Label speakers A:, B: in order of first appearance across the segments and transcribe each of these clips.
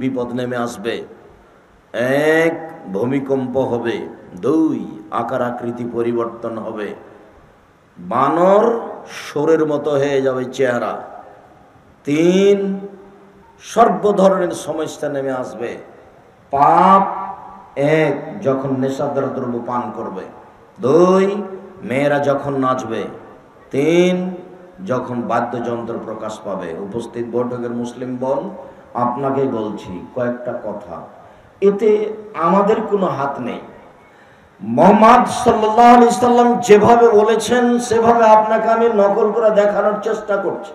A: বিপদ নেমে আসবে। এক, ভূমিকম্প হবে। দুই, আকার আকৃতি পরিবর্তন হবে, বানর শোরের মতো হয়ে যাবে চেহারা। তিন, সর্ব ধরনের সমস্যা নেমে আসবে। পাপ, এক, যখন নেশাদার দ্রব্য পান করবে। দুই, মেয়েরা যখন নাচবে। তিন, যখন বাদ্যযন্ত্র প্রকাশ পাবে। উপস্থিত বৈঠকের মুসলিম বোন, আপনাকে বলছি কয়েকটা কথা, এতে আমাদের কোনো হাত নেই। মুহাম্মদ সাল্লাল্লাহু আলাইহি সাল্লাম যেভাবে বলেছেন সেভাবে আপনাকে আমি নকল করে দেখানোর চেষ্টা করছি।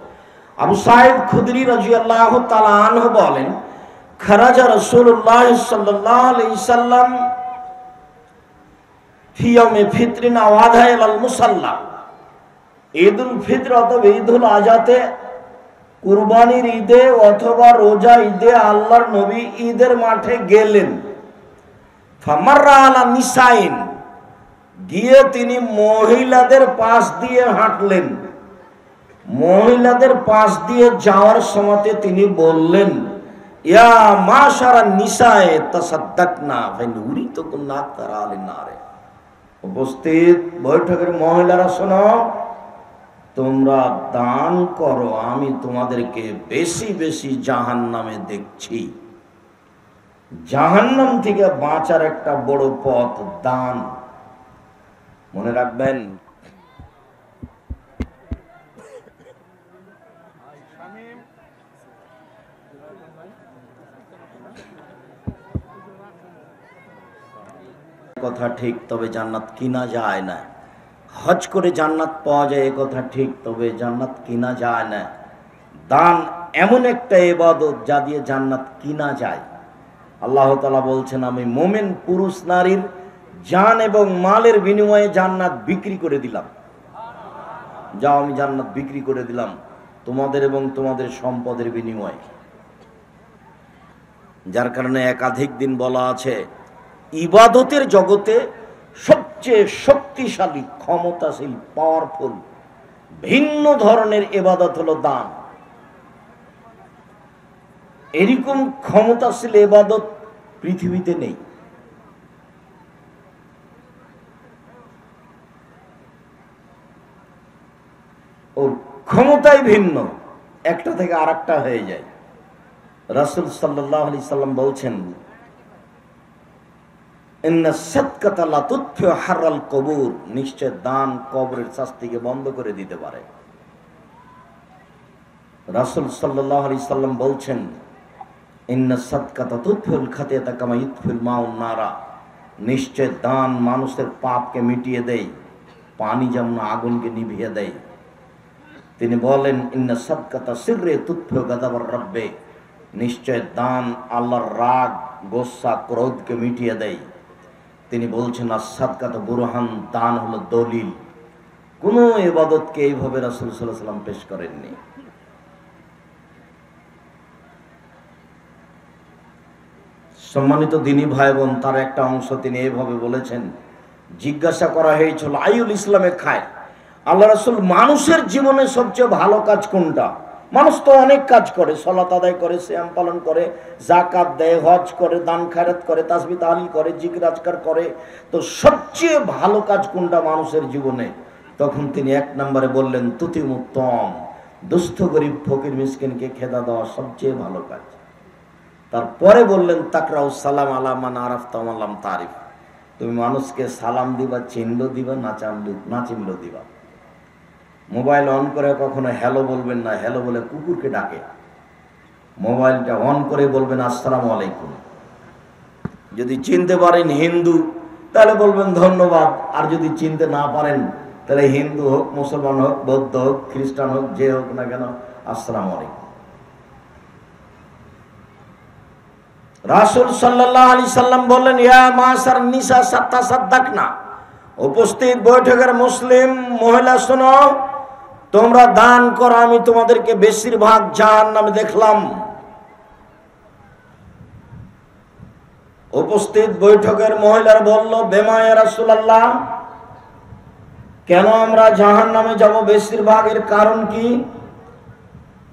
A: আবু সাঈদ খুদরি রাদিয়াল্লাহু তাআলা আনহু বলেন, খারাজা রাসূলুল্লাহ সাল্লাল্লাহু আলাইহি সাল্লাম ফি ইয়াউমি ফিতরিন আও আযাইল মুসাল্লা। ঈদুল ফিতর অথবা ঈদুল আযাতে, কুরবানির ঈদে অথবা রোজা ঈদে আল্লাহর নবী ঈদের মাঠে গেলেন। ফামাররা আলা নিসাইন, গিয়ে তিনি মহিলাদের পাশ দিয়ে হাঁটলেন। মহিলাদের পাশ দিয়ে যাওয়ার সময় তিনি বললেন, ইয়া মাশারা নিসায়ে তাসাদ্দাকনা ফাইনুরিতুকুন্না তারা আলিনারে। উপস্থিত বৈঠকের মহিলারা শোনো, তোমরা দান করো, আমি তোমাদেরকে বেশি বেশি জাহান্নামে দেখছি। জাহান্নাম থেকে বাঁচার একটা বড় পথ দান, মনে রাখবেন। কথা ঠিক, তবে জান্নাত কিনা যায় না। হজ করে জান্নাত পাওয়া যায়, এ কথা ঠিক, তবে জান্নাত কিনা যায় না। দান এমন একটা ইবাদত যা দিয়ে জান্নাত কিনা যায়। আল্লাহ তাআলা বলছেন, আমি মুমিন পুরুষ নারীর জান এবং মালের বিনিময়ে জান্নাত বিক্রি করে দিলাম। যাও, আমি জান্নাত বিক্রি করে দিলাম তোমাদের এবং তোমাদের সম্পদের বিনিময়ে। যার কারণে একাধিক দিন বলা আছে, ইবাদতের জগতে সবচেয়ে শক্তিশালী, ক্ষমতাশীল, পাওয়ারফুল ভিন্ন ধরনের ইবাদত হলো দান। এরকম ক্ষমতাশীল ইবাদত পৃথিবীতে নেই। ওর ক্ষমতাই ভিন্ন, একটা থেকে আরেকটা হয়ে যায়। রাসূল সাল্লাল্লাহু আলাইহি সাল্লাম বলছেন, ইন্না সাদকাতা লা তুতফিউ হাররাল কবুর, নিশ্চয় দান কবরের শাস্তিকে বন্ধ করে দিতে পারে। রাসূল সাল্লাল্লাহু আলাইহি সাল্লাম বলছেন, ইন্না সাদকাতা তুতফিউল খাতিয়াতা কামা ইতফিউল মাউন নারা, নিশ্চয় দান মানুষের পাপকে মিটিয়ে দেয়, পানি যেমন আগুনকে নিভিয়ে দেয়। তিনি বলেন, ইন্না সাদকাতা সিররে তুতফিউ গাযাবার রাব্বে, নিশ্চয় দান আল্লাহর রাগ, গোসা, ক্রোধকে মিটিয়ে দেয়। তিনি বলছেন, আস-সাদকাতু বুরহান, দান হলো দলিল। কোন ইবাদতকে এইভাবে রাসূল সাল্লাল্লাহু আলাইহি ওয়াসাল্লাম পেশ করেননি। সম্মানিত দিনী ভাই বোন, তার একটা অংশ তিনি এইভাবে বলেছেন, জিজ্ঞাসা করা হয়েছিল, আইউল ইসলামে খায়, আল্লাহ রাসূল মানুষের জীবনে সবচেয়ে ভালো কাজ কোনটা? মানুষ তো অনেক কাজ করে, সালাত আদায় করে, সিয়াম পালন করে, যাকাত দেয়, হজ করে, দান খায়রাত করে, তাসবিহ তাহলিল করে, জিকির আজকার করে, তো সবচেয়ে ভালো কাজ কোনটা মানুষের জীবনে? তখন তিনি এক নম্বরে বললেন, তুতিমুত্তম, দুস্থ গরিব ফকির মিসকিনকে খেদা দেওয়া সবচেয়ে ভালো কাজ। তারপরে বললেন, তাকরাউ সালাম আলা মান আরাফতা ওয়া লাম তারিফ, তুমি মানুষকে সালাম দিবা, চিনলো দিবা, না চিনলো দিবা। মোবাইল অন করে কখনো হ্যালো বলবেন না, হ্যালো বলে কুকুরকে ডাকে। মোবাইলটা অন করে বলবেন আসসালামু আলাইকুম। যদি চিনতে পারেন হিন্দু, তাহলে বলবেন ধন্যবাদ। আর যদি চিনতে না পারেন, তাহলে হিন্দু হোক, মুসলমান হোক, বৌদ্ধ হোক, খ্রিস্টান হোক, যে হোক না কেন, আসসালামু আলাইকুম। রাসূল সাল্লাল্লাহু আলাইহি সাল্লাম বললেন, ইয়া মাশার নিসা তাসাদ্দাকনা। উপস্থিত বৈঠকের মুসলিম মহিলা শোনো, তোমরা দান করো, আমি তোমাদেরকে বেশিরভাগ জাহান্নামে দেখলাম। উপস্থিত বৈঠকের মহিলারা বলল, বেমা ইয়া রাসূলুল্লাহ, কেন আমরা জাহান্নামে যাব? বেশিরভাগের কারণ কি?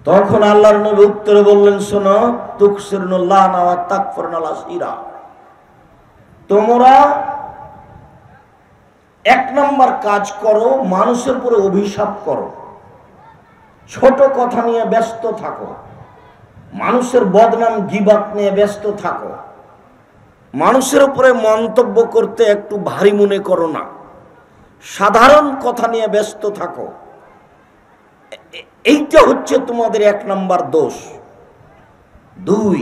A: তখন আল্লাহর নবী উত্তরে বললেন, শোনো, তুকসিরুল্লাহ ওয়া তাকফুরুল আশিরা, তোমরা এক নম্বর কাজ করো, মানুষের উপরে অভিশাপ করো, ছোট কথা নিয়ে ব্যস্ত থাকো, মানুষের বদনাম গীবাত নিয়ে ব্যস্ত থাকো, মানুষের উপরে মন্তব্য করতে একটু ভারী মনে করো না, সাধারণ কথা নিয়ে ব্যস্ত থাকো। এইটা হচ্ছে তোমাদের এক নম্বর দোষ। দুই,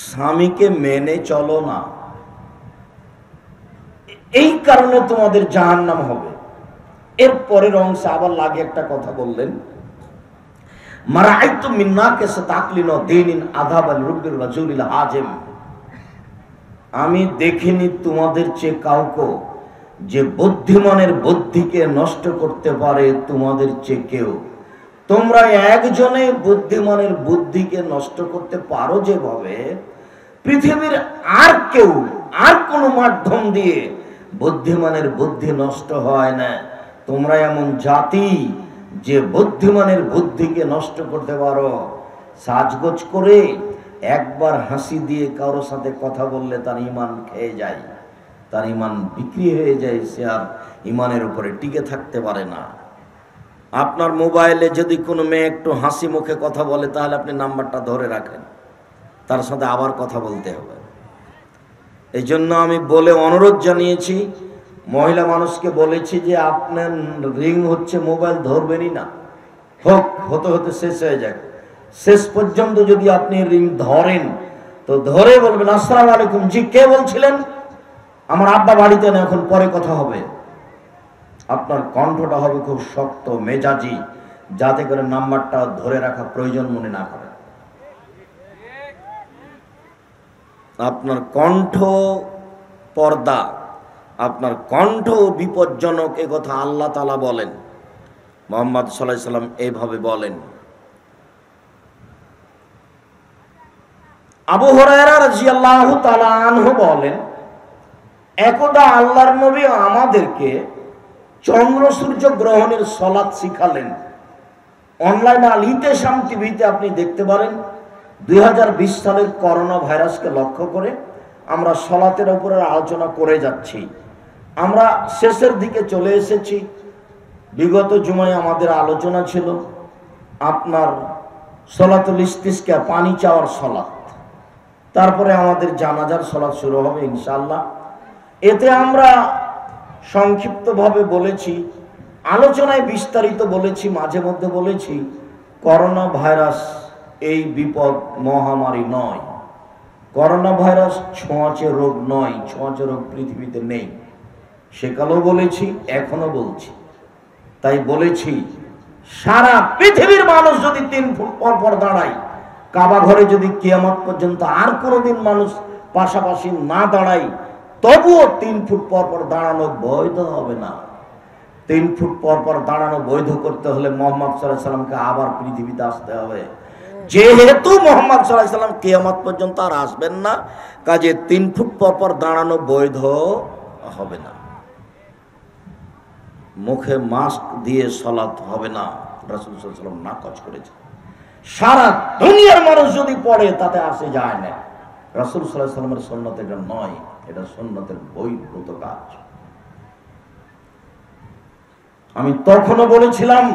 A: স্বামীকে মেনে চলো না, এই কারণে তোমাদের জাহান্নাম হবে। এর পরের অংশে আবার লাগে একটা কথা বললেন, মারাআইতু মিন নাকিসা তাকলিন দীনিন আযাবাল রুব্বির রাজুলিল হাজিম, আমি দেখিনি তোমাদের চেয়ে কাউকে যে বুদ্ধিমানের বুদ্ধিকে নষ্ট করতে পারে তোমাদের চেয়ে কেউ। তোমরা একজনে বুদ্ধিমানের বুদ্ধিকে নষ্ট করতে পারো যেভাবে, পৃথিবীর আর কেউ আর কোনো মাধ্যম দিয়ে বুদ্ধিমানের বুদ্ধি নষ্ট হয় না। তোমরা এমন জাতি যে বুদ্ধিমানের বুদ্ধিকে নষ্ট করতে পারো। সাজগোজ করে একবার হাসি দিয়ে কারোর সাথে কথা বললে তার ঈমান খেয়ে যায়, তার ঈমান বিক্রি হয়ে যায়, সে আর ঈমানের উপরে টিকে থাকতে পারে না। আপনার মোবাইলে যদি কোনো মেয়ে একটু হাসি মুখে কথা বলে, তাহলে আপনি নাম্বারটা ধরে রাখেন, তার সাথে আবার কথা বলতে হবে। এই জন্য আমি বলে অনুরোধ জানিয়েছি, মহিলা মানুষকে বলেছি যে আপনার রিং হচ্ছে, মোবাইল ধরবেনই না, হোক হতে হতে শেষ হয়ে যাক, শেষ পর্যন্ত যদি আপনি রিং ধরেন তো ধরে বলবেন, আসসালামু আলাইকুম, জি কে বলছিলেন? আমার আব্বা বাড়িতে না, এখন পরে কথা হবে। আপনার কণ্ঠটা হবে খুব শক্ত মেজাজি, যাতে করে নাম্বারটা ধরে রাখা প্রয়োজন মনে না করে। আপনার কণ্ঠ পর্দা, আপনার কণ্ঠ বিপজ্জনক, এ কথা আল্লাহ তাআলা বলেন, মুহাম্মদ সাল্লাল্লাহু আলাইহি সাল্লাম এইভাবে বলেন। আবু হুরায়রা রাদিয়াল্লাহু তাআলা আনহু বলেন, একদা আল্লাহর নবী আমাদেরকে চন্দ্র সূর্য গ্রহণের সালাত শিখালেন। অনলাইনে আল ইতিসাম টিভিতে আপনি দেখতে পারেন, 2020 সালের করোনা ভাইরাসকে লক্ষ্য করে আমরা সালাতের উপরে আলোচনা করে যাচ্ছি। আমরা শেষের দিকে চলে এসেছি। বিগত জুমায় আমাদের আলোচনা ছিল আপনার সালাতুল ইস্তিসকা, পানি চাওয়ার সালাত, তারপরে আমাদের জানাজার সালাত শুরু হবে ইনশাআল্লাহ। এতে আমরা সংক্ষিপ্তভাবে বলেছি, আলোচনায় বিস্তারিত বলেছি, মাঝে মধ্যে বলেছি করোনা ভাইরাস এই বিপদ মহামারী নয়, করোনা ভাইরাস ছোঁয়াচে রোগ নয়, ছোঁয়াচে রোগ পৃথিবীতে নেই। সেকালেও বলেছি, এখনো বলছি। তাই বলেছি, সারা পৃথিবীর মানুষ যদি 3 ফুট পর পর দাঁড়ায়, কাবা ঘরে যদি কিয়ামত পর্যন্ত আর কোনোদিন মানুষ পাশাপাশি না দাঁড়ায়, তবুও 3 ফুট পর পর দাঁড়ানো বৈধ হবে না। 3 ফুট পর পর দাঁড়ানো বৈধ করতে হলে মুহাম্মদ সাল্লাল্লাহু আলাইহি সাল্লামকে আবার পৃথিবীতে আসতে হবে। যেহেতু মুহাম্মদ সাল্লাল্লাহু আলাইহি সাল্লাম কিয়ামত পর্যন্ত আর আসবেন না, কাজে 3 ফুট পর পর দাঁড়ানো বৈধ হবে না। মুখে মাস্ক দিয়ে সালাত হবে না, রাসূল সাল্লাল্লাহু আলাইহি সাল্লাম নাকচ করেছেন। সারা দুনিয়ার মানুষ যদি পড়ে তাতে আসে যায় না। রাসূল সাল্লাল্লাহু আলাইহি সাল্লামের সুন্নাত এটা নয়, এটা সুন্নাতের বহির্ভূত কাজ। আমি তখনও বলেছিলাম,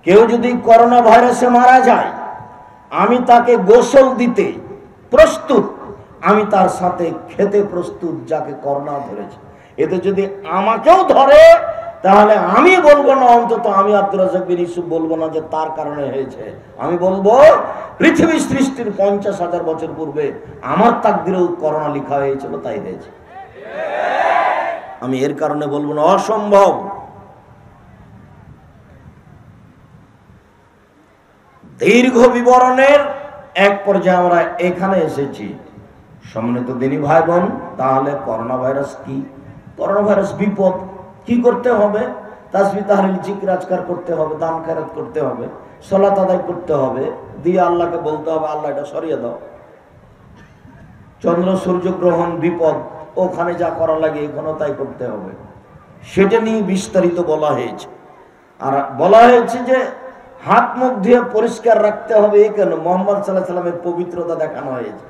A: কেউ যদি করোনা ভাইরাসে মারা যায়, আমি তাকে গোসল দিতে প্রস্তুত, আমি তার সাথে খেতে প্রস্তুত যাকে করোনা ধরেছে। এতে যদি আমাকেও ধরে তাহলে আমি বলবো না, অন্তত আমি আব্দুর রাজ্জাক বিন ইউসুফ বলবো না যে তার কারণে হয়েছে। আমি বলবো পৃথিবী সৃষ্টির 50,000 বছর পূর্বে আমার তাকদিরেও করোনা লেখা হয়েছিল, তাই হয়েছে। আমি এর কারণে বলবো না অসম্ভব। দীর্ঘ বিবরণের এক পর্যায়ে আমরা এখানে এসেছি। সম্মানিত দিনী ভাই বোন, তাহলে করোনা ভাইরাস কি? করোনা ভাইরাস বিপদ। কি করতে হবে? তাসবিহ তাহলিল জিকির আজকার করতে হবে, দান খেরাত করতে হবে, সালাত আদায় করতে হবে, দিয়ে আল্লাহকে বলতে হবে, আল্লাহ এটা সরিয়ে দাও। চন্দ্র সূর্য গ্রহণ বিপদ, ওখানে যা করা লাগে এখানেও তাই করতে হবে। সেটা নিয়ে বিস্তারিত বলা হয়েছে। আর বলা হয়েছে যে হাত মুখ ধুয়ে পরিষ্কার রাখতে হবে এই কেন? মোহাম্মদ সাল্লাল্লাহু আলাইহি সাল্লামের পবিত্রতা দেখানো হয়েছে।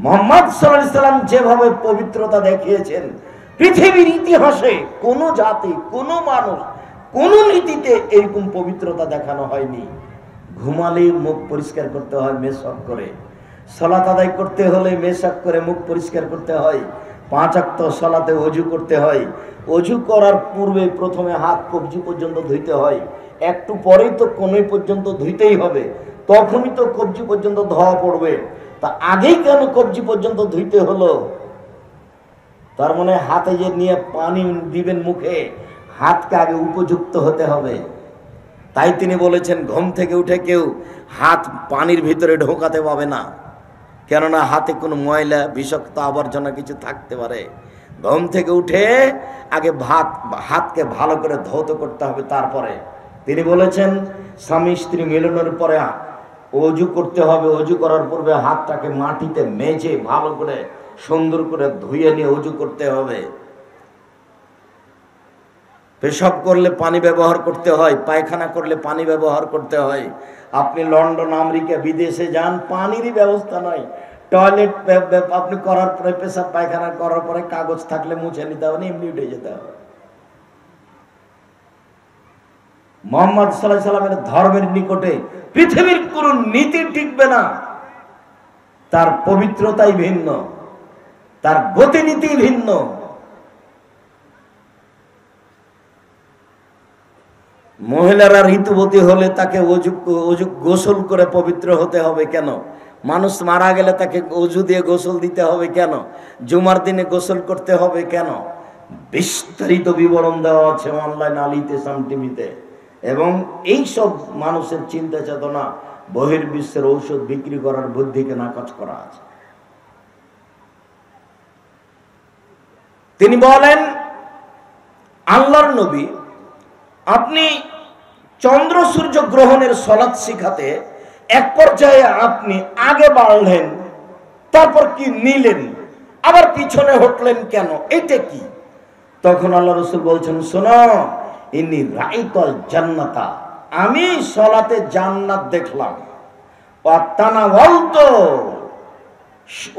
A: মোহাম্মদ সাল্লাল্লাহু আলাইহি সাল্লাম যেভাবে পবিত্রতা দেখিয়েছেন, পৃথিবীর ইতিহাসে কোনো জাতি, কোনো মানুষ, কোনো নীতিতে এরকম পবিত্রতা দেখানো হয়নি। ঘুমালে মুখ পরিষ্কার করতে হয় মেশক করে, সালাত আদায় করতে হলে মেশক করে মুখ পরিষ্কার করতে হয়, 5 ওয়াক্ত সালাতে ওযু করতে হয়, ওযু করার পূর্বে প্রথমে হাত কবজি পর্যন্ত ধুইতে হয়, একটু পরেই তো কোণে পর্যন্ত ধুইতেই হবে, তখনই তো কবজি পর্যন্ত ধোয়া পড়বে। তা আগেই কেন কবজি পর্যন্ত ধুইতে হলো? তার মানে হাতে যে নিয়ে পানি দিবেন মুখে, হাতকে আগে উপযুক্ত হতে হবে। তাই তিনি বলেছেন ঘুম থেকে উঠে কেউ হাত পানির ভিতরে ঢোকাতে পাবে না, কেননা হাতে কোনো ময়লা বিষাক্ত আবর্জনা কিছু থাকতে পারে। ঘুম থেকে উঠে আগে হাতকে ভালো করে ধৌত করতে হবে। তারপরে তিনি বলেছেন স্বামী স্ত্রী মিলনের পরে ওযু করতে হবে, ওযু করার পূর্বে হাতটাকে মাটিতে মেজে ভালো করে সুন্দর করে ধুয়ে নিয়ে ওযু করতে হবে। পেশাব করলে পানি ব্যবহার করতে হয়, পায়খানা করলে পানি ব্যবহার করতে হয়। আপনি লন্ডন, আমেরিকা, বিদেশে যান, পানিরই ব্যবস্থা নয়। টয়লেট আপনি করার পরে, পেশাব পায়খানা করার পরে কাগজ থাকলে মুছে নিতে হবে, এমনি উঠে যেতে হবে। মুহাম্মদ সাল্লাল্লাহু আলাইহি সাল্লামের ধর্মের নিকটে পৃথিবীর কোন নীতি টিকবে না। তার পবিত্রতাই ভিন্ন, তার গতিনীতি ভিন্ন। মহিলারা ঋতুবতী হলে তাকে ওযু গোসল করে পবিত্র হতে হবে কেন? মানুষ মারা গেলে তাকে ওযু দিয়ে গোসল দিতে হবে কেন? জুমার দিনে গোসল করতে হবে কেন? বিস্তারিত বিবরণ দেওয়া আছে অনলাইন আল ইতিসাম টিভিতে। এবং এই সব মানুষের চিন্তা চেতনা বহির্বিশ্বের ঔষধ বিক্রি করার বুদ্ধিকে নাকচ করা আছে। তিনি বলেন আল্লাহর নবী, আপনি চন্দ্র সূর্য গ্রহণের সালাত শিখাতে এক পর্যায়ে আপনি আগে বাড়লেন, তারপর কি নিলেন, আবার পিছনে হটলেন কেন? এটা কি? তখন আল্লাহ রাসূল বলছেন, শোনো, ইন্নী রাআইতুল জান্নাতা, আমি সালাতে জান্নাত দেখলাম। ওয়া তানাওয়ালতু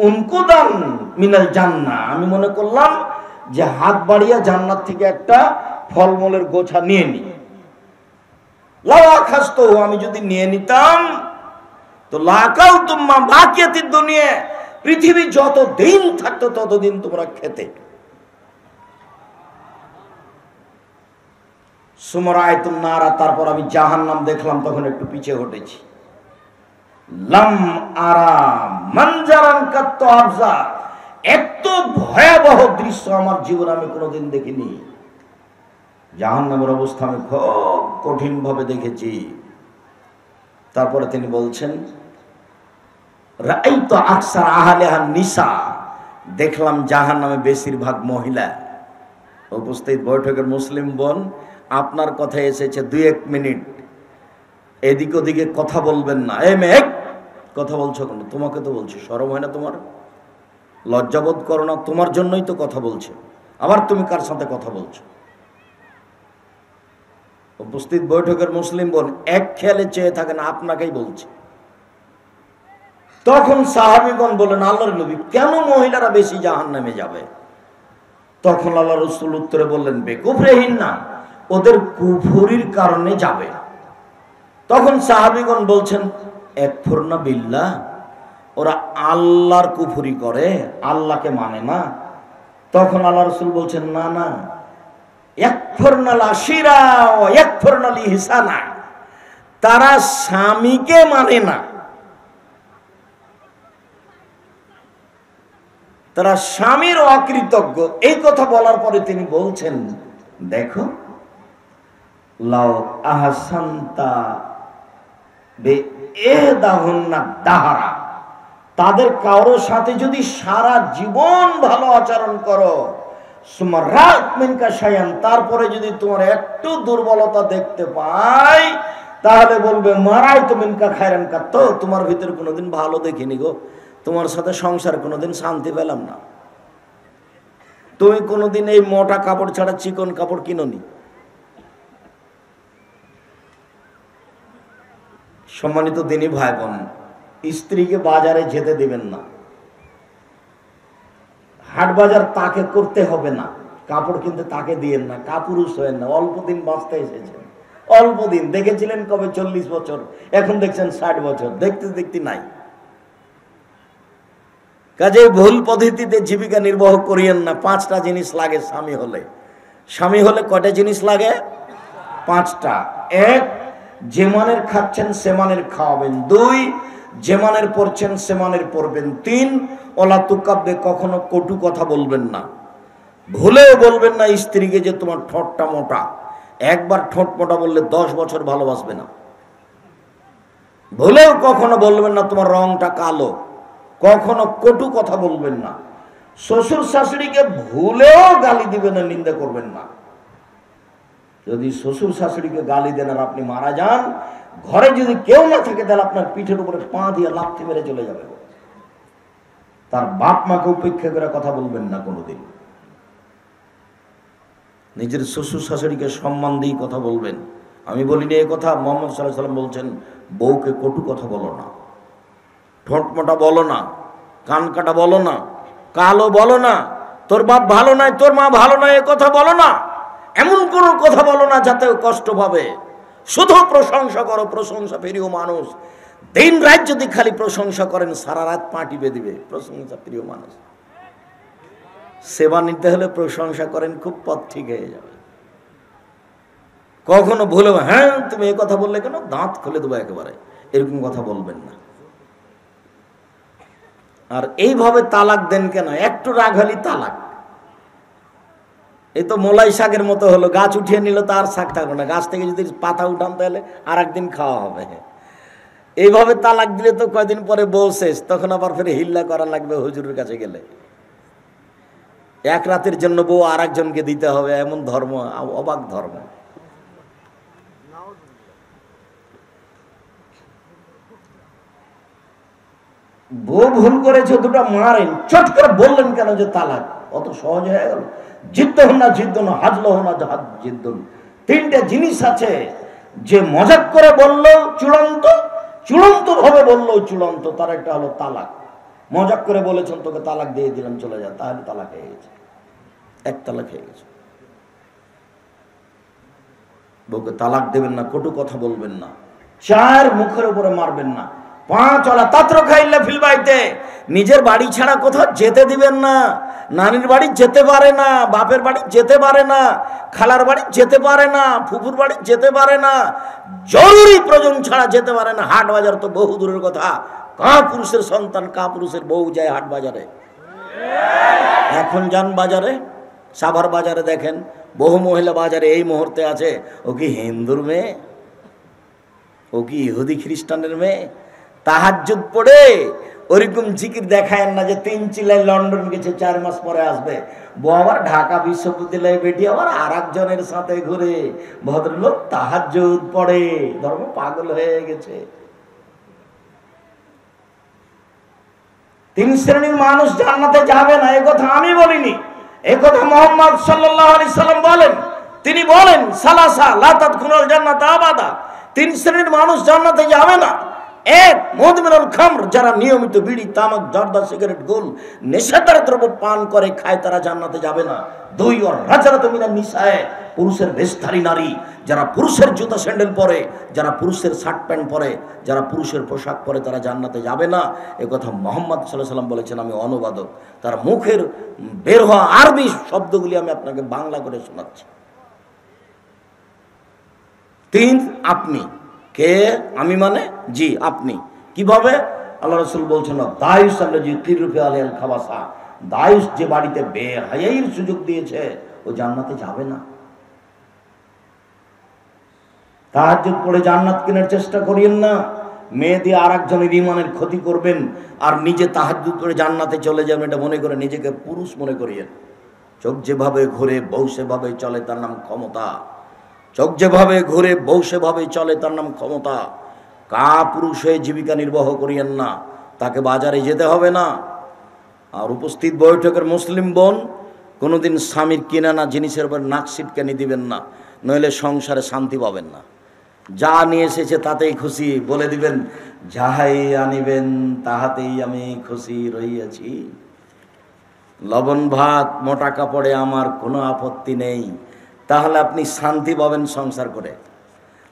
A: উনকুদান মিনাল জান্নাহ, আমি মনে করলাম যে হাত বাড়িয়ে জান্নাত থেকে একটা ফলমূলের গোছা নিয়ে নি। লাওয়া খাস্ত, আমি যদি নিয়ে নিতাম তো লাকাল তুম্মা বাকিয়াতিদ দুনিয়া, পৃথিবী যত দিন থাকতো ততদিন তোমরা খেতে। সুমরাআইতুন নারা, তারপর আমি জাহান্নাম দেখলাম, তখন একটু পিছিয়ে হটেছি। লাম আরা মানজারান কাত্ত আফজা, এত ভয়াবহ দৃশ্য আমার জীবনে আমি কোনোদিন দেখিনি। জাহান্নামের অবস্থা আমি খুব কঠিন ভাবে দেখেছি। তারপরে তিনি বলছেন রাআইতু আকসার আহলিহা নিসা, দেখলাম জাহান্নামে বেশিরভাগ মহিলা। উপস্থিত বৈঠকের মুসলিম বোন, আপনার কথা এসেছে 2-1 মিনিট, এদিক ওদিকে কথা বলবেন না। এই মেয়ে, কথা বলছো কেন? তোমাকে তো বলছি, শরম হয় না তোমার? লজ্জাবোধ করো না? তোমার জন্যই তো কথা বলছে, আবার তুমি কার সাথে কথা বলছো? উপস্থিত বৈঠকের মুসলিম বোন এক খেয়ালে চেয়ে থাকেন, আপনাকেই বলছে। তখন সাহাবীগণ বলেন, আল্লাহর নবী, কেন মহিলারা বেশি জাহান্নামে যাবে? তখন আল্লাহ রাসূল উত্তরে বললেন, বেকুফরিহিন না, ওদের কুফরির কারণে যাবে। তখন সাহাবীগণ বলছেন, একফুরনা বিল্লাহ, ওরা আল্লাহর কুফরি করে, আল্লাহকে মানে না। তখন আল্লাহ রাসূল বলছেন, না না, ইয়াকফুরনাল আশিরা ওয়া ইয়াকফুরনাল ইহসানা, তারা স্বামীকে মানে না, তারা স্বামীর অকৃতজ্ঞ। এই কথা বলার পরে তিনি বলছেন, দেখো, লাউ আহসানতা বে এদাহুন্না দাহারা, তাদের কারোর সাথে যদি সারা জীবন ভালো আচরণ করো, সুমারাত মিনকা শায়ান, তারপরে যদি তোমার একটু দুর্বলতা দেখতে পাই, তাহলে বলবে মারাইতু মিনকা খায়রান কাত, তোমার ভিতরে কোনোদিন ভালো দেখিনি গো, তোমার সাথে সংসার কোনোদিন শান্তি পেলাম না। তুমি কোনোদিন এই মোটা কাপড় ছাড়া চিকন কাপড় কিনোনি। সম্মানিত দিনী ভাই বোন, স্ত্রীকে বাজারে যেতে দিবেন না। হাট বাজার তাকে করতে হবে না, কাপড় কিনতে তাকে দিয়েন না, কাপুরুষ হয়েন না। অল্প দিন বাঁচতে এসেছেন, অল্প দিন দেখেছিলেন কবে 40 বছর, এখন দেখছেন 60 বছর, দেখতে দেখতে নাই। কাজে ভুল পদ্ধতিতে জীবিকা নির্বাহ করিয়েন না। 5টা জিনিস লাগে স্বামী হলে। স্বামী হলে কয়টা জিনিস লাগে? 5টা। 1, যে মানের খাচ্ছেন সে মানের খাওয়াবেন। 2, যে মানের পড়ছেন সে মানের পড়বেন। 3, ওলা তুকাব্বে, কখনো কটু কথা বলবেন না। ভুলেও বলবেন না স্ত্রীকে যে তোমার ঠোঁটটা মোটা। একবার ঠোঁট মোটা বললে 10 বছর ভালোবাসবে না। ভুলেও কখনো বলবেন না তোমার রংটা কালো। কখনো কটু কথা বলবেন না। শ্বশুর শাশুড়িকে ভুলেও গালি দিবেন না, নিন্দা করবেন না। যদি শ্বশুর শাশুড়িকে গালি দেন আর আপনি মারা যান, ঘরে যদি কেউ না থাকে তাহলে আপনার পিঠের উপরে পা দিয়ে লাথি মেরে চলে যাবে। তার বাপ মাকে উপেক্ষা করে কথা বলবেন না কোনোদিন। নিজের শ্বশুর শাশুড়িকে সম্মান দিয়ে কথা বলবেন। আমি বলিনি এই কথা, মুহাম্মদ সাল্লাল্লাহু আলাইহি ওয়াসাল্লাম বলছেন, বউকে কটু কথা বলো না, ঠোঁট মোটা বলো না, কান কাটা বলো না, কালো বলো না, তোর বাপ ভালো নয়, তোর মা ভালো নয়, এ কথা বলো না। এমন কোনো কথা বলো না যাতে কষ্ট পাবে। শুধু প্রশংসা করো, প্রশংসা প্রিয় মানুষ। দিন রাত যদি খালি প্রশংসা করেন, সারা রাত পা টিপে দিবে। প্রশংসা প্রিয় মানুষ। সেবা নিতে হলে প্রশংসা করেন, খুব পথ ঠিক হয়ে যাবে। কখনো ভুলে হ্যাঁ তুমি এ কথা বললে কেন, দাঁত খুলে দেবো একেবারে, এরকম কথা বলবেন না। আর এইভাবে তালাক দেন কেন? একটু রাগ হলি তালাক। এই তো মোলাই শাকের মতো হলো, গাছ উঠিয়ে নিল তো আর শাক থাকবে না। গাছ থেকে যদি পাতা উঠান তাহলে আর একদিন খাওয়া হবে। এইভাবে তালাক দিলে তো কয়দিন পরে বউ শেষ, তখন আবার ফের হিল্লা করা লাগবে হুজুরের কাছে গেলে। এক রাতের জন্য বউ আর একজনকে দিতে হবে, এমন ধর্ম, অবাক ধর্ম। বউ ভুল করেছে, দুটো মারেন, চট করে বললেন কেন যে তালাক? অত সহজ হয়ে গেল? জিদ্দ হন না জিদ্দ না, হাজলো হন না জিদ্দ। 3টে জিনিস আছে, যে মজাক করে বললো চূড়ান্ত, চূড়ান্ত ভাবে বললো চূড়ান্ত, তার একটা হলো তালাক। মজাক করে বলেছেন তোকে তালাক দিয়ে দিলাম চলে যা, তাহলে তালাক হয়ে গেছে, এক তালাক হয়ে গেছে। বউকে তালাক দেবেন না, কটু কথা বলবেন না। 4, মুখের উপরে মারবেন না। 5, ওলা তাত্র খাইল্লা ফিল বাইতে, নিজের বাড়ি ছাড়া কোথাও যেতে দিবেন না। নানির বাড়ি যেতে পারে না, বাপের বাড়ি যেতে পারে না, খালার বাড়ি যেতে পারে না, ফুফুর বাড়ি যেতে পারে না, জরুরি প্রয়োজন ছাড়া যেতে পারে না। হাট বাজার তো বহু দূরের কথা। কা পুরুষের সন্তান, কা পুরুষের বউ যায় হাট বাজারে? এখন যান বাজারে, সাভার বাজারে দেখেন, বহু মহিলা বাজারে এই মুহূর্তে আছে। ও কি হিন্দুর মেয়ে? ও কি ইহুদি খ্রিস্টানের মেয়ে? তাহাজ্জুদ পড়ে ওরকম জিকির দেখায় না যে 3 চিলায় লন্ডন গেছে, 4 মাস পরে আসবে। বউ আবার ঢাকা বিশ্ববিদ্যালয়ে বেটি আবার আর একজনের সাথে ঘুরে। ভদ্রলোক তাহাজ্জুদ পড়ে, ধর্ম পাগল হয়ে গেছে। 3 শ্রেণীর মানুষ জান্নাতে যাবে না, এ কথা আমি বলিনি, এ কথা মুহাম্মদ সাল্লাল্লাহু আলাইহি সাল্লাম বলেন। তিনি বলেন সালাসা লা তাদখুলুল জান্নাতা আবাদা, 3 শ্রেণীর মানুষ জান্নাতে যাবে না। 1, মুদমিনুল খামর, যারা নিয়মিত বিড়ি, তামাক, জর্দা, সিগারেট, গোল নেশাদার দ্রব্য পান করে খায়, তারা জান্নাতে যাবে না। 2, ওর রাজারাতু মিনান নিসায়ে, পুরুষের বেশধারী নারী, যারা পুরুষের জুতা স্যান্ডেল পরে, যারা পুরুষের শার্ট প্যান্ট পরে, যারা পুরুষের পোশাক পরে, তারা জান্নাতে যাবে না। এ কথা মুহাম্মদ সাল্লাল্লাহু আলাইহি সাল্লাম বলেছেন, আমি অনুবাদক। তার মুখের বের হওয়া আরবি শব্দগুলি আমি আপনাকে বাংলা করে শোনাচ্ছি। 3, আপনি কে? আমি মানে জি আপনি। কিভাবে? আল্লাহ রাসূল বলছেন, দায়ুস আল্লাযী কিরফি আলাইহিল খাবাসা, দায়ুস যে বাড়িতে বেহায়াইর সুযোগ দিয়েছে, ও জান্নাতে যাবে না। তাহাজ্জুদ পড়ে জান্নাত কেনার চেষ্টা করিয়েন না। মেয়ে দিয়ে আর একজনের ঈমানের ক্ষতি করবেন আর নিজে তাহাজ্জুদ পড়ে জান্নাতে চলে যাবেন, এটা মনে করে নিজেকে পুরুষ মনে করিয়েন। চোখ যেভাবে ঘুরে বউ সেভাবে চলে, তার নাম ক্ষমতা। চোখ যেভাবে ঘুরে বউ সেভাবে চলে, তার নাম ক্ষমতা। কা পুরুষ হয়ে জীবিকা নির্বাহ করিয়েন না, তাকে বাজারে যেতে হবে না। আর উপস্থিত বৈঠকের মুসলিম বোন, কোনোদিন স্বামীর কিনা না জিনিসের উপর নাক সিটকানি দিবেন না, নইলে সংসারে শান্তি পাবেন না। যা নিয়ে এসেছে তাতেই খুশি, বলে দিবেন যাহাই আনিবেন তাহাতেই আমি খুশি রইয়াছি। লবণ ভাত মোটা কাপড়ে আমার কোনো আপত্তি নেই, তাহলে আপনি শান্তি পাবেন সংসার করে।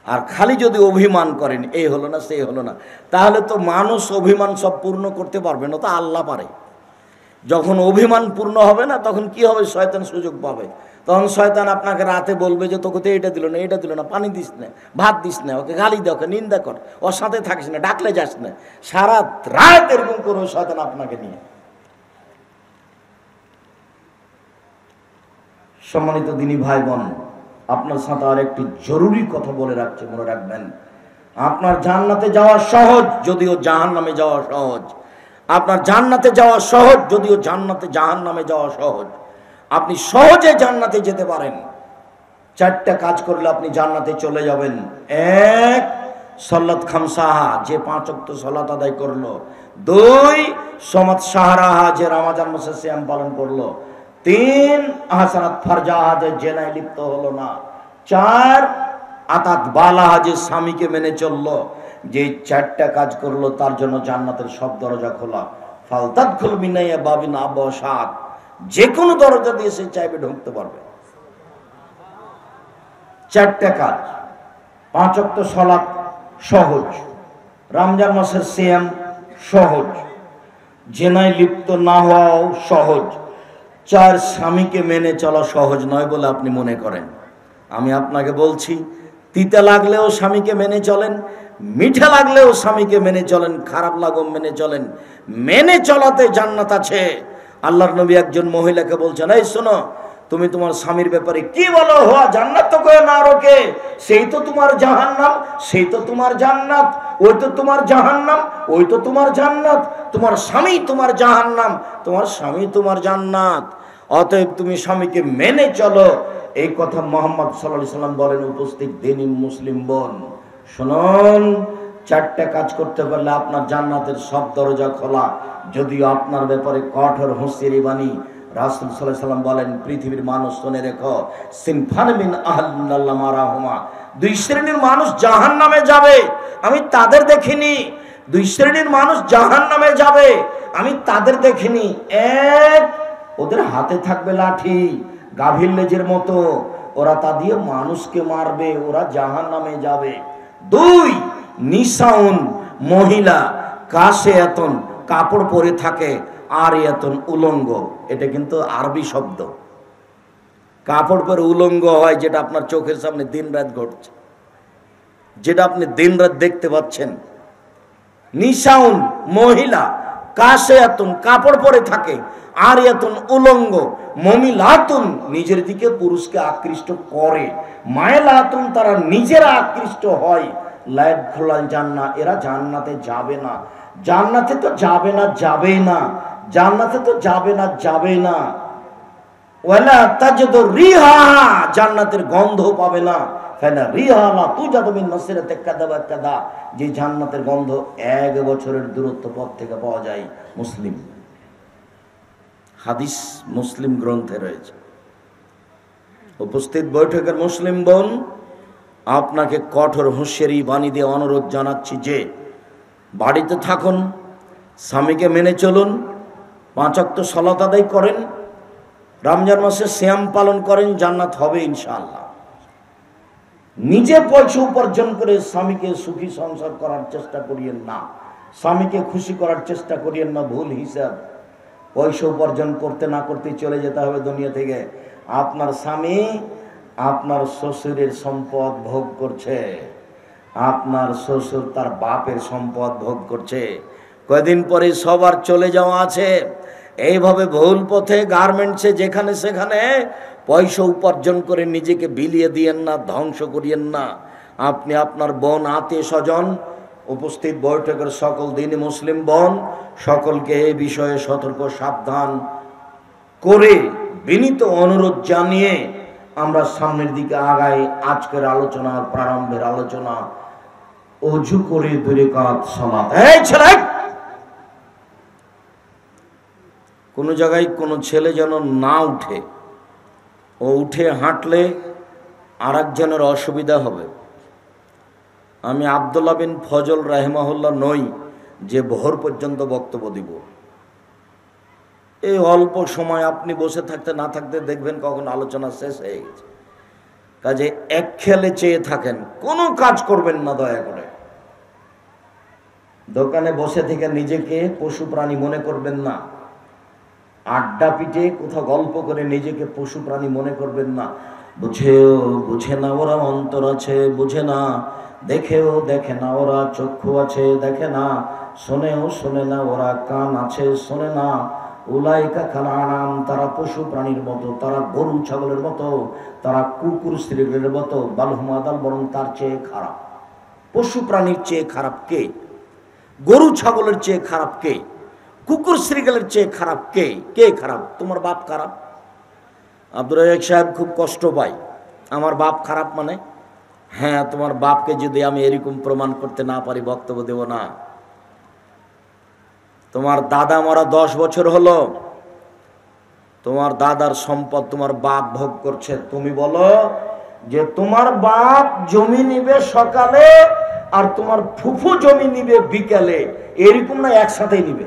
A: আর খালি যদি অভিমান করেন এই হলো না সেই হলো না, তাহলে তো মানুষ অভিমান সব পূর্ণ করতে পারবে না, তো আল্লাহ পারে। যখন অভিমান পূর্ণ হবে না তখন কি হবে, শয়তান সুযোগ পাবে। তখন শয়তান আপনাকে রাতে বলবে যে তোকে তো এটা দিল না, এটা দিল না, পানি দিস না, ভাত দিস না, ওকে গালি দে, ওকে নিন্দা কর, ওর সাথে থাকিস না, ডাকলে যাস না, সারা রাত এরকম করবে শয়তান আপনাকে নিয়ে। সম্মানিত দিনী ভাই বোন, আপনার সাথে আর একটি জরুরি কথা বলে রাখছি, মনে রাখবেন। আপনার জান্নাতে যাওয়া সহজ, যদিও জাহান্নামে যাওয়া সহজ। আপনার জান্নাতে যাওয়া সহজ, যদিও জাহান্নামে যাওয়া সহজ। আপনি সহজে জান্নাতে যেতে পারেন। 4টা কাজ করলে আপনি জান্নাতে চলে যাবেন। 1, সালাত খামসাহা, যে 5 ওয়াক্ত সালাত আদায় করলো। 2, সমাত সাহারাহা, যে রমজান মাসে সিয়াম পালন করলো। 3, আহসানাত ফারজাহা, যে জেনায় লিপ্ত হলো না। 4, আতাত বালাহা, যে স্বামীকে মেনে চললো। যে 4টা কাজ করলো তার জন্য জান্নাতের সব দরজা খোলা। ফালতাদখুল মিন বাবিন আবওয়াসাত, যে কোনো দরজা দিয়ে সে চাইবে ঢুকতে পারবে। 4টা কাজ। 5 ওয়াক্ত সালাত সহজ, রমজান মাসের সিয়াম সহজ, জেনায় লিপ্ত না হওয়াও সহজ। 4, স্বামীকে মেনে চলা সহজ নয় বলে আপনি মনে করেন। আমি আপনাকে বলছি, তিতা লাগলেও স্বামীকে মেনে চলেন, মিঠা লাগলেও স্বামীকে মেনে চলেন, খারাপ লাগলেও মেনে চলেন। মেনে চলাতে জান্নাত আছে। আল্লাহর নবী একজন মহিলাকে বলছেন, এই শোনো, তুমি তোমার স্বামীর ব্যাপারে কি বলো, হওয়া জান্নাত তো কয় না আরোকে, সেই তো তোমার জাহান্নাম, সেই তো তোমার জান্নাত, ওই তো তোমার জাহান্নাম, ওই তো তোমার জান্নাত, তোমার স্বামী তোমার জাহান্নাম, তোমার স্বামী তোমার জান্নাত। অতএব তুমি স্বামীকে মেনে চলো। এই কথা মুহাম্মদ সাল্লাল্লাহু আলাইহি সাল্লাম বলেন। উপস্থিত দিনী মুসলিম বোন শুনুন, 4টা কাজ করতে পারলে আপনার জান্নাতের সব দরজা খোলা, যদিও আপনার ব্যাপারে কঠোর হুঁশিয়ারি বাণী। রাসূল সাল্লাল্লাহু আলাইহি সাল্লাম বলেন, পৃথিবীর মানুষ শুনে রেখো, সিনফান মিন আহলিন নার মারাহুমা, 2 শ্রেণীর মানুষ জাহান্নামে যাবে, আমি তাদের দেখিনি। 2 শ্রেণীর মানুষ জাহান্নামে যাবে, আমি তাদের দেখিনি। 1, ওদের হাতে থাকবে লাঠি, গাভীর লেজের মতো, ওরা তা দিয়ে মানুষকে মারবে, ওরা জাহান্নামে যাবে। 2, নিসাউন, মহিলা, কাসিয়াতুন, কাপড় পরে থাকে, আরিয়াতুন, উলঙ্গ। এটা কিন্তু আরবি শব্দ। কাপড় পরে উলঙ্গ হয় যেটা আপনার চোখের সামনে দিনরাত ঘটছে, যেটা আপনি দিনরাত দেখতে পাচ্ছেন। নিসাউন, মহিলা, কাসিয়াতুন, কাপড় পরে থাকে, আরিয়াতুন, উলঙ্গ, মমিলাতুন, নিজের দিকে পুরুষকে আকৃষ্ট করে, মায়লাতুন, তারা নিজেরা আকৃষ্ট হয়, লায়াদখুলুল জান্নাহ, এরা জান্নাতে যাবে না। জান্নাতে তো যাবে না, যাবেই না, জান্নাতে তো যাবে না, যাবেই না। ওয়ালা তাজিদু রিহাহা, জান্নাতের গন্ধ পাবে না। ফানা রিহা লা তুজাদু মিন মাসিরাতি কাযা ওয়া কাযা, যে জান্নাতের গন্ধ 1 বছরের দূরত্ব পথ থেকে পাওয়া যায়। মুসলিম হাদিস, মুসলিম গ্রন্থে রয়েছে। উপস্থিত বৈঠকের মুসলিম বোন, আপনাকে কঠোর হুঁশিয়ারি বাণী দিয়ে অনুরোধ জানাচ্ছি যে বাড়িতে থাকুন, স্বামীকে মেনে চলুন, 5 ওয়াক্ত সালাত আদায় করেন, রমজান মাসে সিয়াম পালন করেন, জান্নাত হবে ইনশাআল্লাহ। নিজে পয়সা উপার্জন করে স্বামীকে সুখী সংসার করার চেষ্টা করিয়েন না, স্বামীকে খুশি করার চেষ্টা করিয়েন না, ভুল হিসাব। পয়সা উপার্জন করতে না করতে চলে যেতে হবে দুনিয়া থেকে। আপনার স্বামী আপনার শ্বশুরের সম্পদ ভোগ করছে, আপনার শ্বশুর তার বাপের সম্পদ ভোগ করছে। কয়েকদিন পরে সবার চলে যাওয়া আছে। এইভাবে ভুল পথে গার্মেন্টসে যেখানে সেখানে পয়সা উপার্জন করে নিজেকে বিলিয়ে দিয়েন না, ধ্বংস করিয়েন না। আপনি আপনার বোন, আত্মীয় স্বজন, উপস্থিত বৈঠকের সকল দিনী মুসলিম বোন, সকলকে এই বিষয়ে সতর্ক সাবধান করে বিনীত অনুরোধ জানিয়ে আমরা সামনের দিকে আগাই। আজকের আলোচনার প্রারম্ভের আলোচনা, অজু করে 2 রাকাত সালাত। এই ছেলে, কোন জায়গায় কোনো ছেলে যেন না উঠে, ও উঠে হাঁটলে আর একজনের অসুবিধা হবে। আমি আব্দুল্লাহ বিন ফজল রাহিমাহুল্লাহ নই যে ভোর পর্যন্ত বক্তব্য দিব। এই অল্প সময় আপনি বসে থাকতে না থাকতে দেখবেন কখন আলোচনা শেষ হয়ে গেছে। কাজে এক খেয়ালে চেয়ে থাকেন, কোনো কাজ করবেন না দয়া করে। দোকানে বসে থেকে নিজেকে পশু প্রাণী মনে করবেন না। আড্ডা পিটে কোথাও গল্প করে নিজেকে পশু প্রাণী মনে করবেন না। বুঝে না ওরা অন্তর আছে, বুঝে না। দেখেও দেখে না ওরা চক্ষু আছে, দেখে না। শোনেও শোনে না ওরা কান আছে, শোনে না। উলাইকা কাল আনাম, তারা পশু প্রাণীর মতো, তারা গরু ছাগলের মতো, তারা কুকুর শ্রীগের মতো। বালহুম আদাল, বরং তার চেয়ে খারাপ। পশু প্রাণীর চেয়ে খারাপ কে? গরু ছাগলের চেয়ে খারাপ কে? কুকুর শ্রীগেলের চেয়ে খারাপ কে? কে খারাপ? তোমার বাপ খারাপ। আব্দুর রাজ্জাক সাহেব খুব কষ্ট পায়, আমার বাপ খারাপ মানে? হ্যাঁ, তোমার বাপকে যদি আমি এরকম প্রমাণ করতে না পারি বক্তব্য দেব না। তোমার দাদা মরা 10 বছর হলো, তোমার দাদার সম্পদ তোমার বাপ ভোগ করছে। তুমি বলো যে তোমার বাপ জমি নিবে সকালে আর তোমার ফুফু জমি নিবে বিকালে, এরকম না একসাথে নিবে?